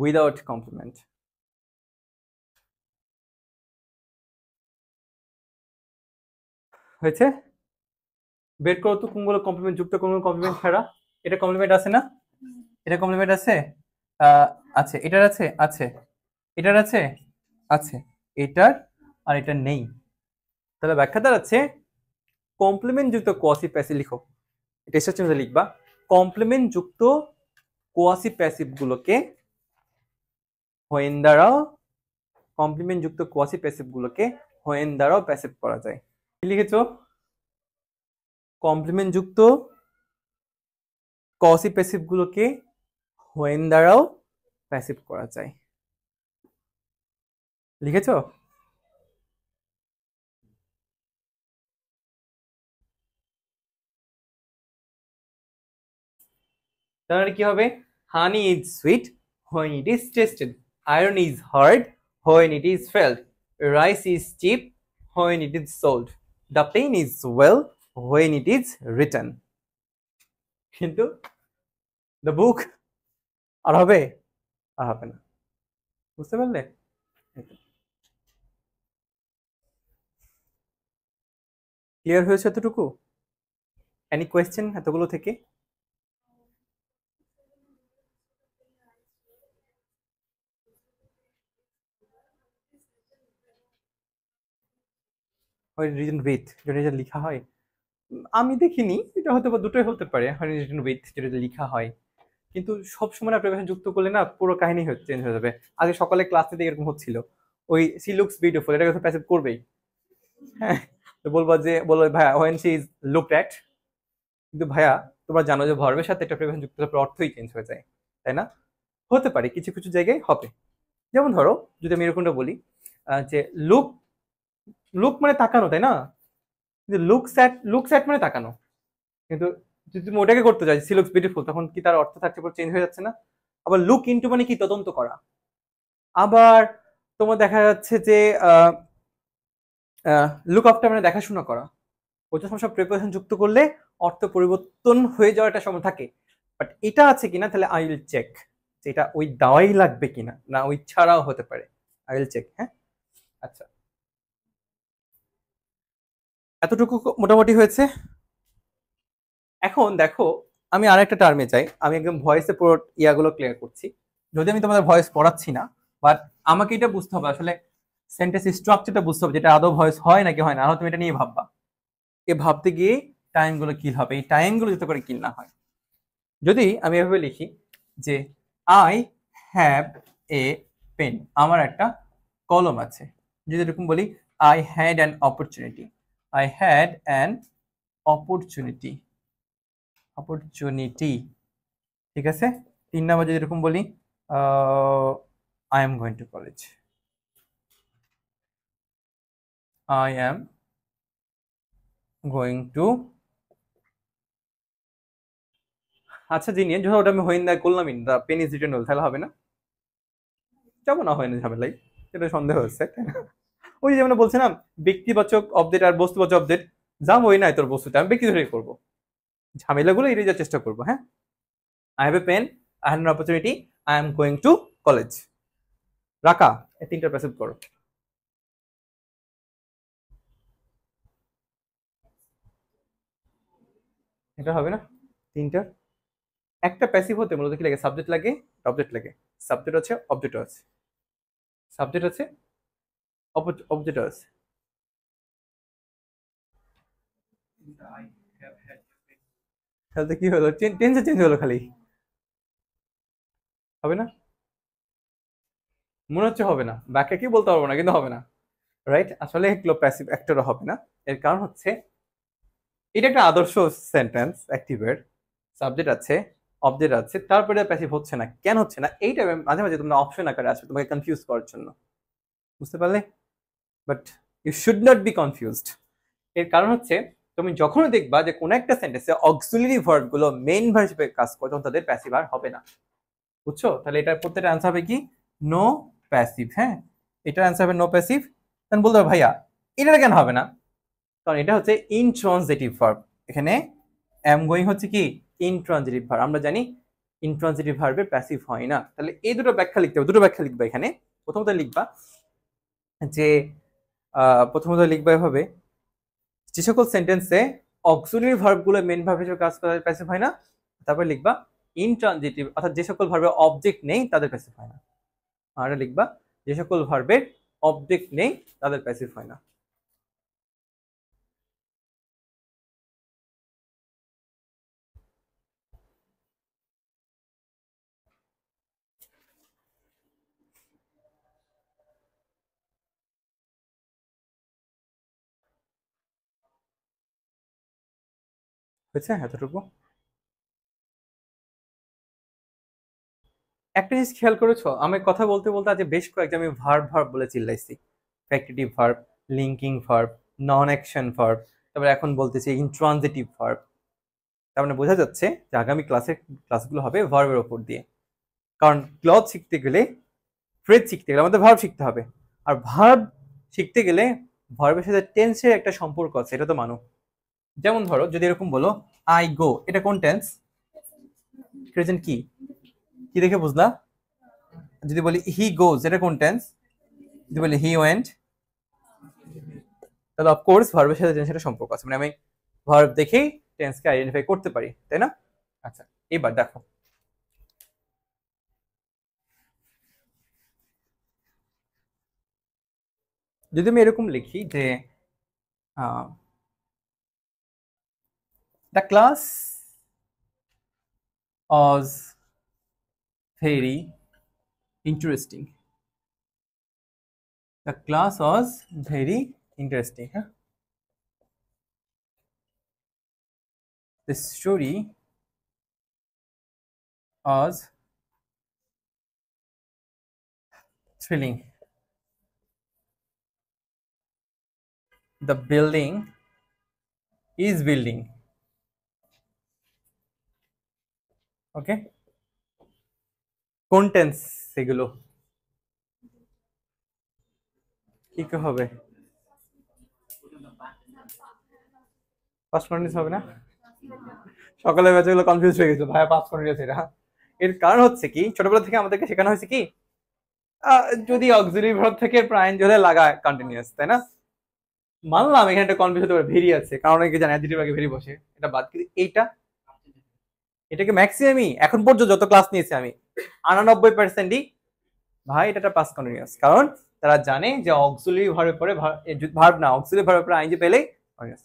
উইদাউট কমপ্লিমেন্ট। হয়েছে, বের করো তো কোনগুলো কমপ্লিমেন্ট যুক্ত, কোনগুলো কমপ্লিমেন্ট ছাড়া। এটা কমপ্লিমেন্ট আছে না, এটা কমপ্লিমেন্ট আছে, আছে, এটার আছে, আছে, এটার আছে, আছে, এটার আর এটা নেই। তাহলে ব্যাখ্যা দাঁড়াচ্ছে কমপ্লিমেন্ট যুক্ত কোয়াসি প্যাসিভ লিখো, এটা এসে লিখবা কমপ্লিমেন্ট যুক্ত কোয়াসি প্যাসিভ গুলোকে হোয়েন দ্বারাও কমপ্লিমেন্ট যুক্ত কোয়াসি প্যাসিভ গুলোকে হোয়েন দ্বারাও প্যাসিভ করা যায়। কি লিখেছো? কমপ্লিমেন্ট যুক্ত কোয়াসি প্যাসিভ গুলোকে হোয়েন দ্বারাও প্যাসিভ করা যায়, লিখেছো? তাহলে কি হবে? হানি is sweet when it is tasted, iron is hard when it is felt, rice is cheap when it is sold, the pen is well when it is written. কিন্তু the book আর হবে? আর হবে না। বুঝতে পারলে? ক্লিয়ার হয়েছে এতটুকু? এনি কোয়েশ্চেন এতগুলো থেকে? রিজন উইথ যেটা লেখা হয়, আমি দেখিনি, এটা হয়তো বা দুটোই হতে পারে, রিজন উইথ যেটা লেখা হয়, কিন্তু সবসময় না প্রিপারেশন যুক্ত করলে না পুরো কাহিনী চেঞ্জ হয়ে যাবে। আগে সকালে ক্লাসে দিকে এরকম হচ্ছিল, ওই সি লুকস বিউটিফুল এটাকে তো প্যাসিভ করবেই, হ্যাঁ, তো বলবো ভাইয়া when she is looked at, কিন্তু ভাইয়া তোমরা জানো যে ভার্বের সাথে একটা প্রিপারেশন যুক্ত হলে অর্থই চেঞ্জ হয়ে যায়, তাই না? হতে পারে কিছু কিছু জায়গায় হবে, যেমন ধরো যদি আমি এরকমটা বলি যে লুক, লুক মানে তাকানো, তাই না? কিন্তু লুকস অ্যাট মানে তাকানো, কিন্তু যদি তুমি ওটাকে করতে চাই সি লুকস বিউটিফুল, তখন কি তার অর্থ থাকছে পুরো চেঞ্জ হয়ে যাচ্ছে না? আবার লুক ইনটু মানে কি তদন্ত করা, আবার তোমার দেখা যাচ্ছে যে লুক আফটার মানে দেখাশোনা করা, ওইটা সব প্রিপারেশন যুক্ত করলে অর্থ পরিবর্তন হয়ে যাওয়ার একটা সময় থাকে। বাট এটা আছে কিনা, তাহলে আই উইল চেক যে এটা ওই দাওয়াই লাগবে কিনা, না ওই ছাড়াও হতে পারে, আই উইল চেক। হ্যাঁ, আচ্ছা, এতটুকু মোটামুটি হয়েছে। এখন দেখো আমি আরেকটা টার্মে যাই, আমি একদম ভয়েসে পুরো ইয়াগুলো ক্লিয়ার করছি, যদি আমি তোমাদের ভয়েস পড়াচ্ছি না, বাট আমাকে এটা বুঝতে হবে আসলে সেন্টেন্স স্ট্রাকচারটা বুঝতে হবে, যেটা আদৌ ভয়েস হয় নাকি হয় না, আর তুমি এটা নিয়ে ভাববা, এ ভাবতে গিয়ে টাইমগুলো কিল হবে, এই টাইমগুলো যাতে করে কিল না হয়। যদি আমি এভাবে লিখি যে আই হ্যাভ এ পেন, আমার একটা কলম আছে, যদি এরকম বলি I had an opportunity, I had an opportunity, opportunity, ঠিক আছে। 3 নাম্বার যদি এরকম বলি I am going to college, I am going two, আচ্ছা জিনিস যখন ওটা আমি হইন করলামই, দ্য পেন ইজ রিটেন হল, তাহলে হবে না? যাবো না হয় না ঝামেলাই, এটা সন্দেহ হচ্ছে, তাই না? ওই যেমন বলছিলাম ব্যক্তিবাচক অবজেক্ট আর বস্তুবাচক অবজেক্ট, যাবো ওই নাই তোর বস্তুটা, আমি ব্যক্তি ধরে করবো, ঝামেলাগুলো এড়িয়ে যাওয়ার চেষ্টা করবো। হ্যাঁ, I have a pen, I have an opportunity, I am going to college. রাকা, এই তিনটা প্যাসিভ করো। এটা হবে না? তিনটা, একটা প্যাসিভ হতে মূলত কি লাগে? সাবজেক্ট লাগে, অবজেক্ট লাগে, সাবজেক্ট আছে, অবজেক্ট আছে, সাবজেক্ট আছে, অবজেক্ট আছে। তাহলে কি হলো? টেন্সে চেঞ্জ হলো খালি, হবে না? মনে হচ্ছে হবে না, ব্যাখ্যা কি বলতে পারবো না, কিন্তু হবে না, রাইট? আসলে এগুলো প্যাসিভ একটারও হবে না, এর কারণ হচ্ছে এটা একটা আদর্শ সেন্টেন্স, অ্যাক্টিভের সাবজেক্ট আছে, অবজেক্ট আছে, তারপরে প্যাসিভ হচ্ছে না। কেন হচ্ছে না? এইটা মাঝে মাঝে তোমরা অপশন আকারে আসবে তোমাকে কনফিউজ করার জন্য, বুঝতে পারলে? But you should not be confused. এর কারণ হচ্ছে তুমি যখনই দেখবা যে কোনো একটা সেন্টেন্সে অক্সিলারি ভার্ব গুলো মেইন ভার্ব হিসেবে কাজ করে, তখন তাদের প্যাসিভ আর হবে না, বুঝছো? তাহলে এটার প্রত্যেকটা অ্যান্সার হবে কি? No passive. হ্যাঁ, এটার অ্যান্সার হবে নো প্যাসিভ। তখন বলতে হবে ভাইয়া এটা কেন হবে না? কারণ এটা হচ্ছে ইনট্রানজিটিভ ভার্ব, এখানে অ্যাম গোয়িং হচ্ছে কি ইনট্রানজিটিভ ভার্ব, আমরা জানি ইনট্রানজিটিভ ভার্বের প্যাসিভ হয় না। তাহলে এই দুটো ব্যাখ্যা লিখতে হবে, দুটো ব্যাখ্যা লিখবা এখানে। প্রথমত লিখবা যে প্রথমত লিখবা এভাবে, যে সকল সেন্টেন্সে অক্সিলারি ভার্বগুলো মেইন ভার্ব হিসেবে কাজ করে প্যাসিভ হয় না। তারপর লিখবা ইনট্রানজিটিভ, অর্থাৎ যে সকল ভার্বে অবজেক্ট নেই তাদের প্যাসিভ হয় না। আর লিখবা যে সকল ভার্বের অবজেক্ট নেই তাদের প্যাসিভ হয় না। হয়েছে এতটুকু? একটা জিনিস খেয়াল করেছো, আমি কথা বলতে বলতে আজ বেশ কয়েকটা আমি ভার্ব ভার্ব বলে চিল্লাইছি। ফ্যাক্টিটিভ ভার্ব, লিঙ্কিং ভার্ব, নন অ্যাকশন ভার্ব, তারপরে এখন বলতেছি ইনট্রানজিটিভ ভার্ব। তার মানে বোঝা যাচ্ছে যে আগামী ক্লাসগুলো হবে ভার্বের ওপর দিয়ে। কারণ ক্লথ শিখতে গেলে, ফ্রেজ শিখতে গেলে আমাদের ভার্ব শিখতে হবে। আর ভার্ব শিখতে গেলে ভার্বের সাথে টেন্সের একটা সম্পর্ক আছে, এটা তো মানো। যেমন ধরো যদি এরকম বলো আই গো, এটা কোন টেন্স? প্রেজেন্ট। কি কি দেখে বুঝলা? যদি বলি হি গোজ, এটা কোন টেন্স? যদি বলি হি ওয়েন্ট, তাহলে অফকোর্স ভার্বের সাথে টেন্সের সম্পর্ক আছে, মানে আমি ভার্ব দেখেই টেন্সকে আইডেন্টিফাই করতে পারি, তাই না? আচ্ছা, এবার দেখো যদি আমি এরকম লিখি যে the class was very interesting. The class was very interesting. হ্যাঁ, the story was thrilling. The building is building. ওকে, কোন টেন্স এগুলো? কি কি হবে? পাস্ট কন্টিনিউয়াস হবে না? সকালে ব্যাচগুলো কনফিউজ হয়ে গেছে, ভাইয়া পাস্ট কন্টিনিউয়াস এটা। এর কারণ হচ্ছে কি, ছোটবেলা থেকে আমাদেরকে শেখানো হয়েছে কি যদি অক্সিলারি ভার্ব থেকে প্রাইম জলে লাগায় কন্টিনিউয়াস, তাই না? মানলাম এখানে একটা কনফিউজ হতে পারে, ভেরি আছে, কারণ অনেকে জানে অ্যাডজেক্টিভ আগে ভেরি বসে, এটা বাদ। কিন্তু এইটা, এটাকে ম্যাক্সিমামই এখন পর্যন্ত যত ক্লাস নিয়েছি আমি 99%ই ভাই এটা পাস্ট কন্টিনিউয়াস। কারণ তারা জানে যে অক্সিলারি ভার্বের পরে ভার্ব না, অক্সিলারি ভার্বের পরে আইনজি পেলেই কন্টিনিউয়াস।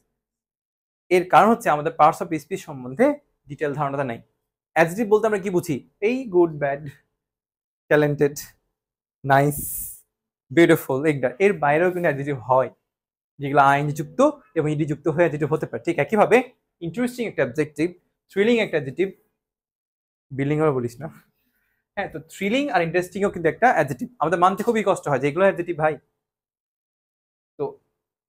এর কারণ হচ্ছে আমাদের পার্টস অফ স্পিচ সম্বন্ধে ডিটেল ধারণাটা নাই। অ্যাডজেক্টিভ বলতে আমরা কি বুঝি? এই good, bad, talented, nice, beautiful, এইটা। এর বাইরেও কিন্তু অ্যাডজেক্টিভ হয় যেগুলো আইন যুক্ত এবং ইডি যুক্ত হয়ে অ্যাডজেক্টিভ হতে পারে। ঠিক একইভাবে ইন্টারেস্টিং একটা অ্যাডজেক্টিভ, থ্রিলিং একটা অ্যাডজেক্টিভ, বিল্ডিং হবে বলিস না। হ্যাঁ, তো থ্রিলিং আর ইন্টারেস্টিংও কিন্তু একটা অ্যাডজেক্টিভ। আমাদের মানতে খুবই কষ্ট হয় যে এগুলো অ্যাডজেক্টিভ ভাই। তো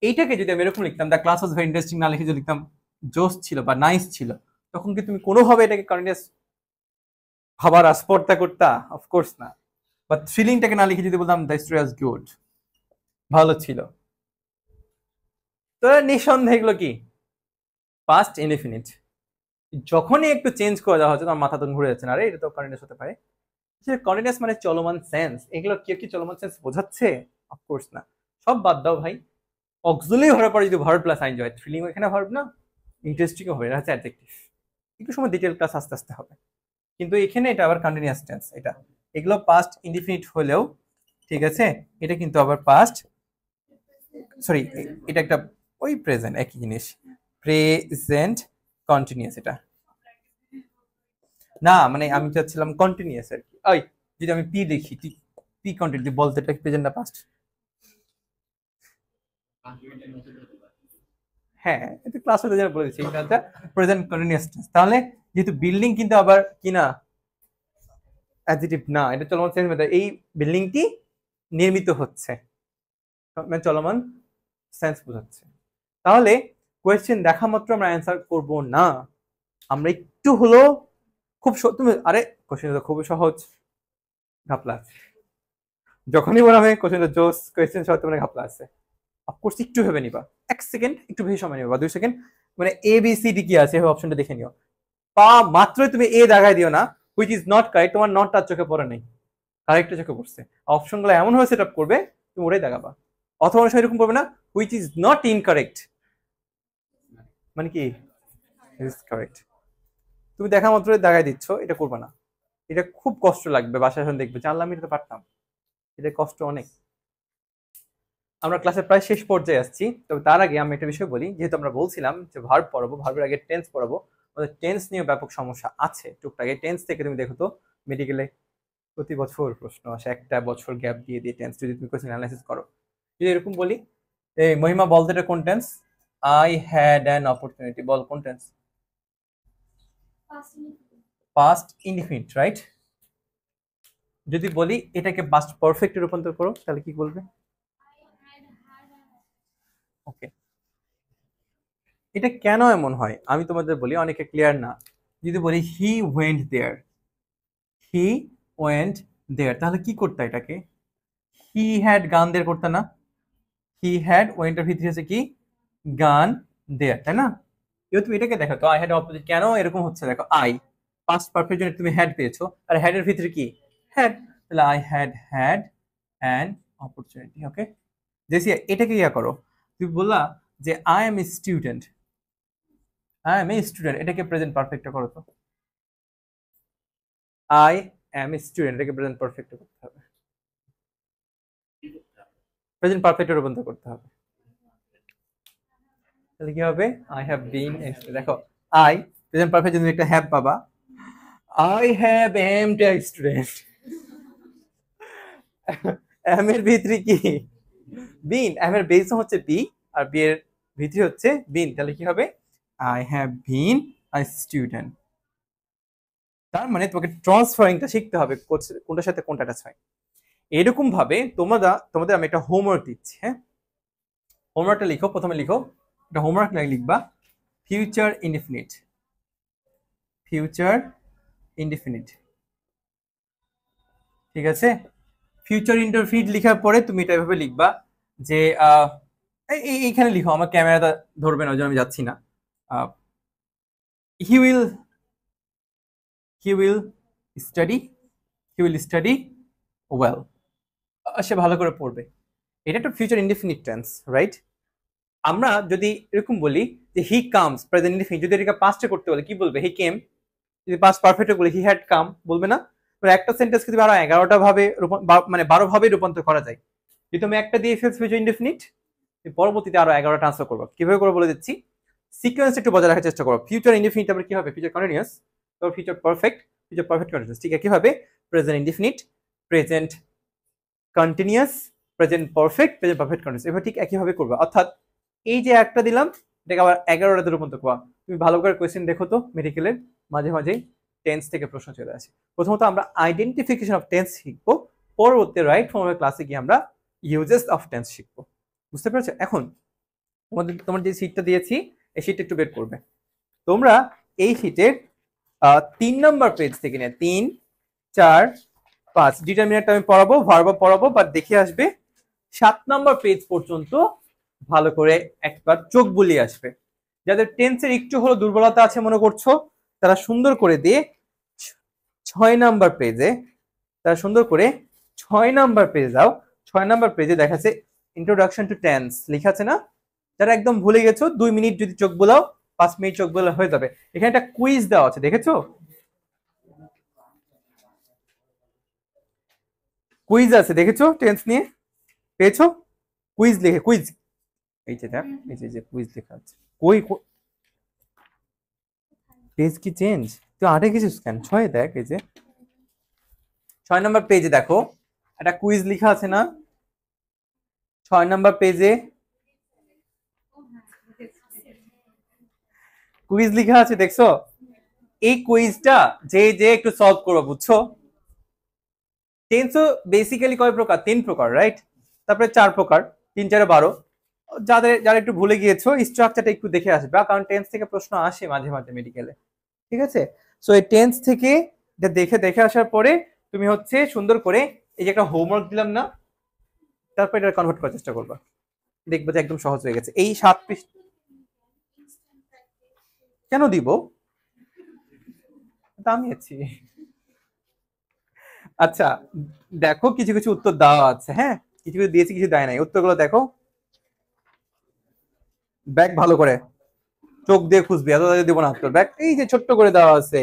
এইটাকে যদি আমি এরকম লিখতাম, the class was very interesting না লিখে যদি লিখতাম জোস ছিল বা নাইস ছিল, তখন কি তুমি কোনোভাবে এটাকে কন্টিনিউয়াস ভাবার আস্পর্ধা করতা? অফকোর্স না। বা থ্রিলিংটাকে না লিখে যদি বলতাম দ্য স্টোরি ওয়াজ গুড, ভালো ছিল, তো নিঃসন্দেহে এগুলো কি পাস্ট ইনডেফিনিট। যখনই একটু চেঞ্জ করে দেওয়া হচ্ছে তোমার মাথা তো ঘুরে যাচ্ছে না, আরে এটা তো কন্টিনিউয়াস হতে পারে। কন্টিনিউয়াস মানে চলমান সেন্স, এগুলো কি কি চলমান সেন্স বোঝাচ্ছে? অফকোর্স না। সব বাদ দাও ভাই, অক্সিলারি ভার্বের পরে যদি ভার্ব প্লাস আইন হয়, থ্রিলিং এখানে ভার্ব না, ইন্টারেস্টিং হবে, এটা হচ্ছে অ্যাডজেক্টিভ। একটু সময় ডিটেল ক্লাস আস্তে আস্তে হবে, কিন্তু এখানে এটা আবার কন্টিনিউয়াস টেন্স। এটা এগুলো পাস্ট ইনডিফিনিট হলেও ঠিক আছে, এটা কিন্তু আবার পাস্ট, সরি, এটা একটা ওই প্রেজেন্ট, একই জিনিস, প্রেজেন্ট কন্টিনিউয়াস। এটা না, মানে আমি চাচ্ছিলাম কন্টিনিউয়াস আর কি। ওই যদি আমি পি দেখি, পি কন্টিনিউ বলতে এটা প্রেজেন্ট না পাস্ট? হ্যাঁ, এটা ক্লাস হতে যেন বলেছি, এটা প্রেজেন্ট কন্টিনিউয়াস টেন্স। তাহলে যেহেতু বিল্ডিং কিন্তু আবার কি না, অ্যাডজেক্টিভ না, এটা চলমান সেন্স মেথড। এই বিল্ডিংটি নির্মিত হচ্ছে, মানে চলমান সেন্স বোঝাচ্ছে। তাহলে কোয়েশ্চেন দেখা মাত্র আমরা অ্যান্সার করব না, আমরা একটু হলো খুব তুমি আরে কোশ্চেন তো খুবই সহজ, ঘাপলা আছে। যখনই বলা হয় কোশ্চেন তো জোস, কোয়েশ্চেন সহজ, মানে ঘাপলা আছে। অফকোর্স একটু ভেবে নিবা, 1 সেকেন্ড একটু বেশি সময় নিবা, বা 2 সেকেন্ড, মানে এ বি সি ডি কি আছে অপশনটা দেখে নিও। পা মাত্রই তুমি এ দাগাই দিও না, হুইচ ইজ নট কারেক্ট, তোমার নটটা চোখে পড়ে নাই, কারেক্ট চোখে পড়ছে। অপশনগুলো এমন ভাবে সেট আপ করবে তুমি ওটাই দেখাবা। অথবা অনেক সময় এরকম করবে না, হুইচ ইজ নট ইনকারেক্ট, মানে কি ইজ কারেক্ট, তুমি দেখা মাত্র দেখাই দিচ্ছ, এটা করবে না। এটা খুব কষ্ট লাগবে, বাসায় এখন দেখবে জানলাম আমি এটা পারতাম, এটা কষ্ট অনেক। আমরা ক্লাসের প্রায় শেষ পর্যায়ে আসছি, তবে তার আগে আমি একটা বিষয় বলি। যেহেতু আমরা বলছিলাম যে ভার্ব পড়াবো, ভার্বের আগে টেন্স পড়াবো, আমাদের টেন্স নিয়ে ব্যাপক সমস্যা আছে টুকটাক। টেন্স থেকে তুমি দেখো তো মেডিকেলে প্রতি বছর প্রশ্ন আসে, একটা বছর গ্যাপ দিয়ে দিয়ে টেন্স যদি তুমি কোশ্চেন অ্যানালাইসিস করো। যদি এরকম বলি, এই মহিমা বলতে এটা কোন tense? I had an opportunity, বল কোন টেন্স? Past indefinite, right? যদি বলি এটাকে পাস্ট পারফেক্টে রূপান্তর করো তাহলে কি বলবে? ওকে, এটা কেন এমন হয় আমি তোমাদের বলি, অনেকে ক্লিয়ার না। যদি বলি he went there, he went there, তাহলে কি করতে এটাকে? হি হ্যাড গান দেয়ার করতে না? হি হ্যাড ওয়েন্টের ভিতরে আছে কি গান দেয়ার, তাই না? এবার তুমি এটাকে দেখো তো, আই হ্যাড অপোজিট কেন এরকম হচ্ছে, দেখো আই পাস্ট পারফেক্ট জন্য তুমি হ্যাড পেয়েছো, আর হ্যাড এর ভিতরে কি হ্যাড, তাহলে I had had an opportunity. Okay, Jesia এটাকে ইয়া করো, তুমি বললা যে I am a student, I am a student, এটাকে প্রেজেন্ট পারফেক্ট করো তো। আই এম এ স্টুডেন্ট, এটাকে প্রেজেন্ট পারফেক্ট করতে হবে, প্রেজেন্ট পারফেক্টে রূপান্তর করতে হবে। তাহলে কি হবে? আই হ্যাভ বিন, দেখো আই প্রেজেন্ট পারফেক্ট যদি একটা হ্যাভ পাবা, I have aimed a student, am এর ভিতরে কি বিন, এম এর বেস হচ্ছে বি আর বি এর ভিতরে হচ্ছে বিন, তাহলে কি হবে? I have been a student. তার মানে তোমাকে ট্রান্সফারিংটা শিখতে হবে, কোনটার সাথে কোনটা অ্যাটাচ হয়। এরকম ভাবে তোমাদের আমি একটা হোমওয়ার্ক দিচ্ছি, হ্যাঁ? হোমওয়ার্কটা লিখো, প্রথমে লিখো একটা হোমওয়ার্ক লিখবা ফিউচার ইনডিফিনিট, ফিউচার ইনডিফিনিট, ঠিক আছে? ফিউচার ইনডিফিনিট লেখার পরে তুমি এটা এভাবে লিখবা যে এইখানে লিখো, আমার ক্যামেরাটা ধরবে না ওই জন্য আমি যাচ্ছি না। He will study, he will study well, সে ভালো করে পড়বে। এটা একটা ফিউচার ইনডিফিনিট টেন্স, রাইট? আমরা যদি এরকম বলি যে হি কামস প্রেজেন্ট ইনডিফিনিট, যদি এটাকে পাস্টে করতে বলে কি বলবে? হি কেম। যদি পাস্ট পারফেক্টে বলি হি হ্যাড কাম, বলবে না? একটা সেন্টেন্সকে যদি আরো 11টা ভাবে মানে 12 ভাবে রূপান্তর করা যায়। যদি তুমি একটা দিয়ে ফেলছো ফিউচার ইনডিফিনিট, পরবর্তীতে আরো 11টা ট্রান্সফার করবো। কিভাবে করে বলে দিচ্ছি, সিকোয়েন্স একটু বজায় রাখার চেষ্টা করো। ফিউচার ইনডিফিনিট তারপর কি হবে? ফিউচার কন্টিনিউয়াস, তারপর future perfect, future perfect continuous, ঠিক আছে? কি হবে? Present indefinite, present continuous, present perfect, present perfect continuous. এবার ঠিক একইভাবে করবে, অর্থাৎ এই যে একটা দিলাম এটাকে আবার 11টাতে রূপান্তর করবা। তুমি ভালো করে কোয়েশ্চেন দেখো তো, মেডিকেলের মাঝে মাঝে টেন্স থেকে প্রশ্ন চলে আসে। প্রথমত আমরা আইডেন্টিফিকেশন অফ টেন্স শিখবো, পরবর্তী রাইট ফর্ম ক্লাসে গিয়ে আমরা ইউজেস অফ টেন্স শিখবো। বুঝতে পেরেছো? এখন তোমার যে শীটটা দিয়েছি এই শীটটা একটু বের করবে। তোমরা এই শীটের 3 নম্বর পেজ থেকে নিয়ে 3, 4, 5 ডিটারমিনারটা আমি পড়াবো, ভার্ব পড়াবো, বাট দেখে আসবে 7 নম্বর পেজ পর্যন্ত ভালো করে একবার চোখ বুলিয়ে আসবে। যাদের টেন্সের একটু হলো দুর্বলতা আছে মনে করছো, তারা সুন্দর করে দিয়ে 6 নম্বর পেজে, তারা সুন্দর করে 6 নম্বর পেজে যাও। 6 নম্বর পেজে দেখাচ্ছে ইন্ট্রোডাকশন টু টেন্স লেখা আছে না? যারা একদম ভুলে গেছো 2 মিনিট যদি চোখ বোলাও, 5 মিনিট চোখ বোলা হয়ে যাবে। এখানে একটা কুইজ দেওয়া আছে, দেখেছো? কুইজ আছে, দেখেছো? টেন্স নিয়ে পেয়েছো? কুইজ লিখে, কুইজ এই যে দেখ, এই যে কুইজ লেখা আছে। কই পেজ কি চেঞ্জ? তুই 8-এ গেছিস কেন? 6-এ দেখ, এই যে 6 নম্বর পেজে দেখো একটা কুইজ লেখা আছে না? 6 নম্বর পেজে কুইজ লেখা আছে, দেখছো? এই কুইজটা যে যে একটু সলভ করবো, বুঝছো? টেন্সও বেসিক্যালি কয় প্রকার? 3 প্রকার, রাইট? তারপরে 4 প্রকার, 3 4 12। যারা একটু ভুলে গিয়েছো স্ট্রাকচারটা একটু দেখে আসবে, কারণ টেন্স থেকে প্রশ্ন আসে মাঝে মাঝে মেডিকেলে, ঠিক আছে? সো এই টেন্স থেকে দেখে আসার পরে তুমি হচ্ছে সুন্দর করে এই যে একটা হোমওয়ার্ক দিলাম না, তারপর এটা কনভার্ট করার চেষ্টা করবা, দেখবো যে একদম সহজ হয়ে গেছে। এই 7 পৃষ্ঠা কেন দিব? আমি আছি। আচ্ছা দেখো, কিছু কিছু উত্তর দেওয়া আছে, হ্যাঁ কিছু কিছু দিয়েছি, কিছু দেয় নাই। উত্তরগুলো দেখো, ব্যাগ ভালো করে চোখ দিয়ে খুঁজবি, এত দিব না উত্তর। ব্যাগ এই যে ছোট্ট করে দেওয়া আছে,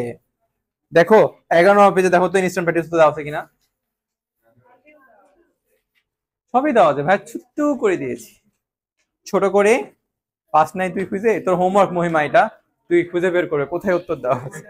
দেখো 11 নম্বর পেজে দেখো তো ইনস্ট্যান্ট প্র্যাকটিস দেওয়া আছে কিনা। সবই দেওয়া আছে ভাই, ছোট্ট করে দিয়েছি, ছোট করে। 5 নাই তুই খুঁজে, তোর হোমওয়ার্ক মহিমা এটা, তুই খুঁজে বের করে কোথায় উত্তর দেওয়া আছে।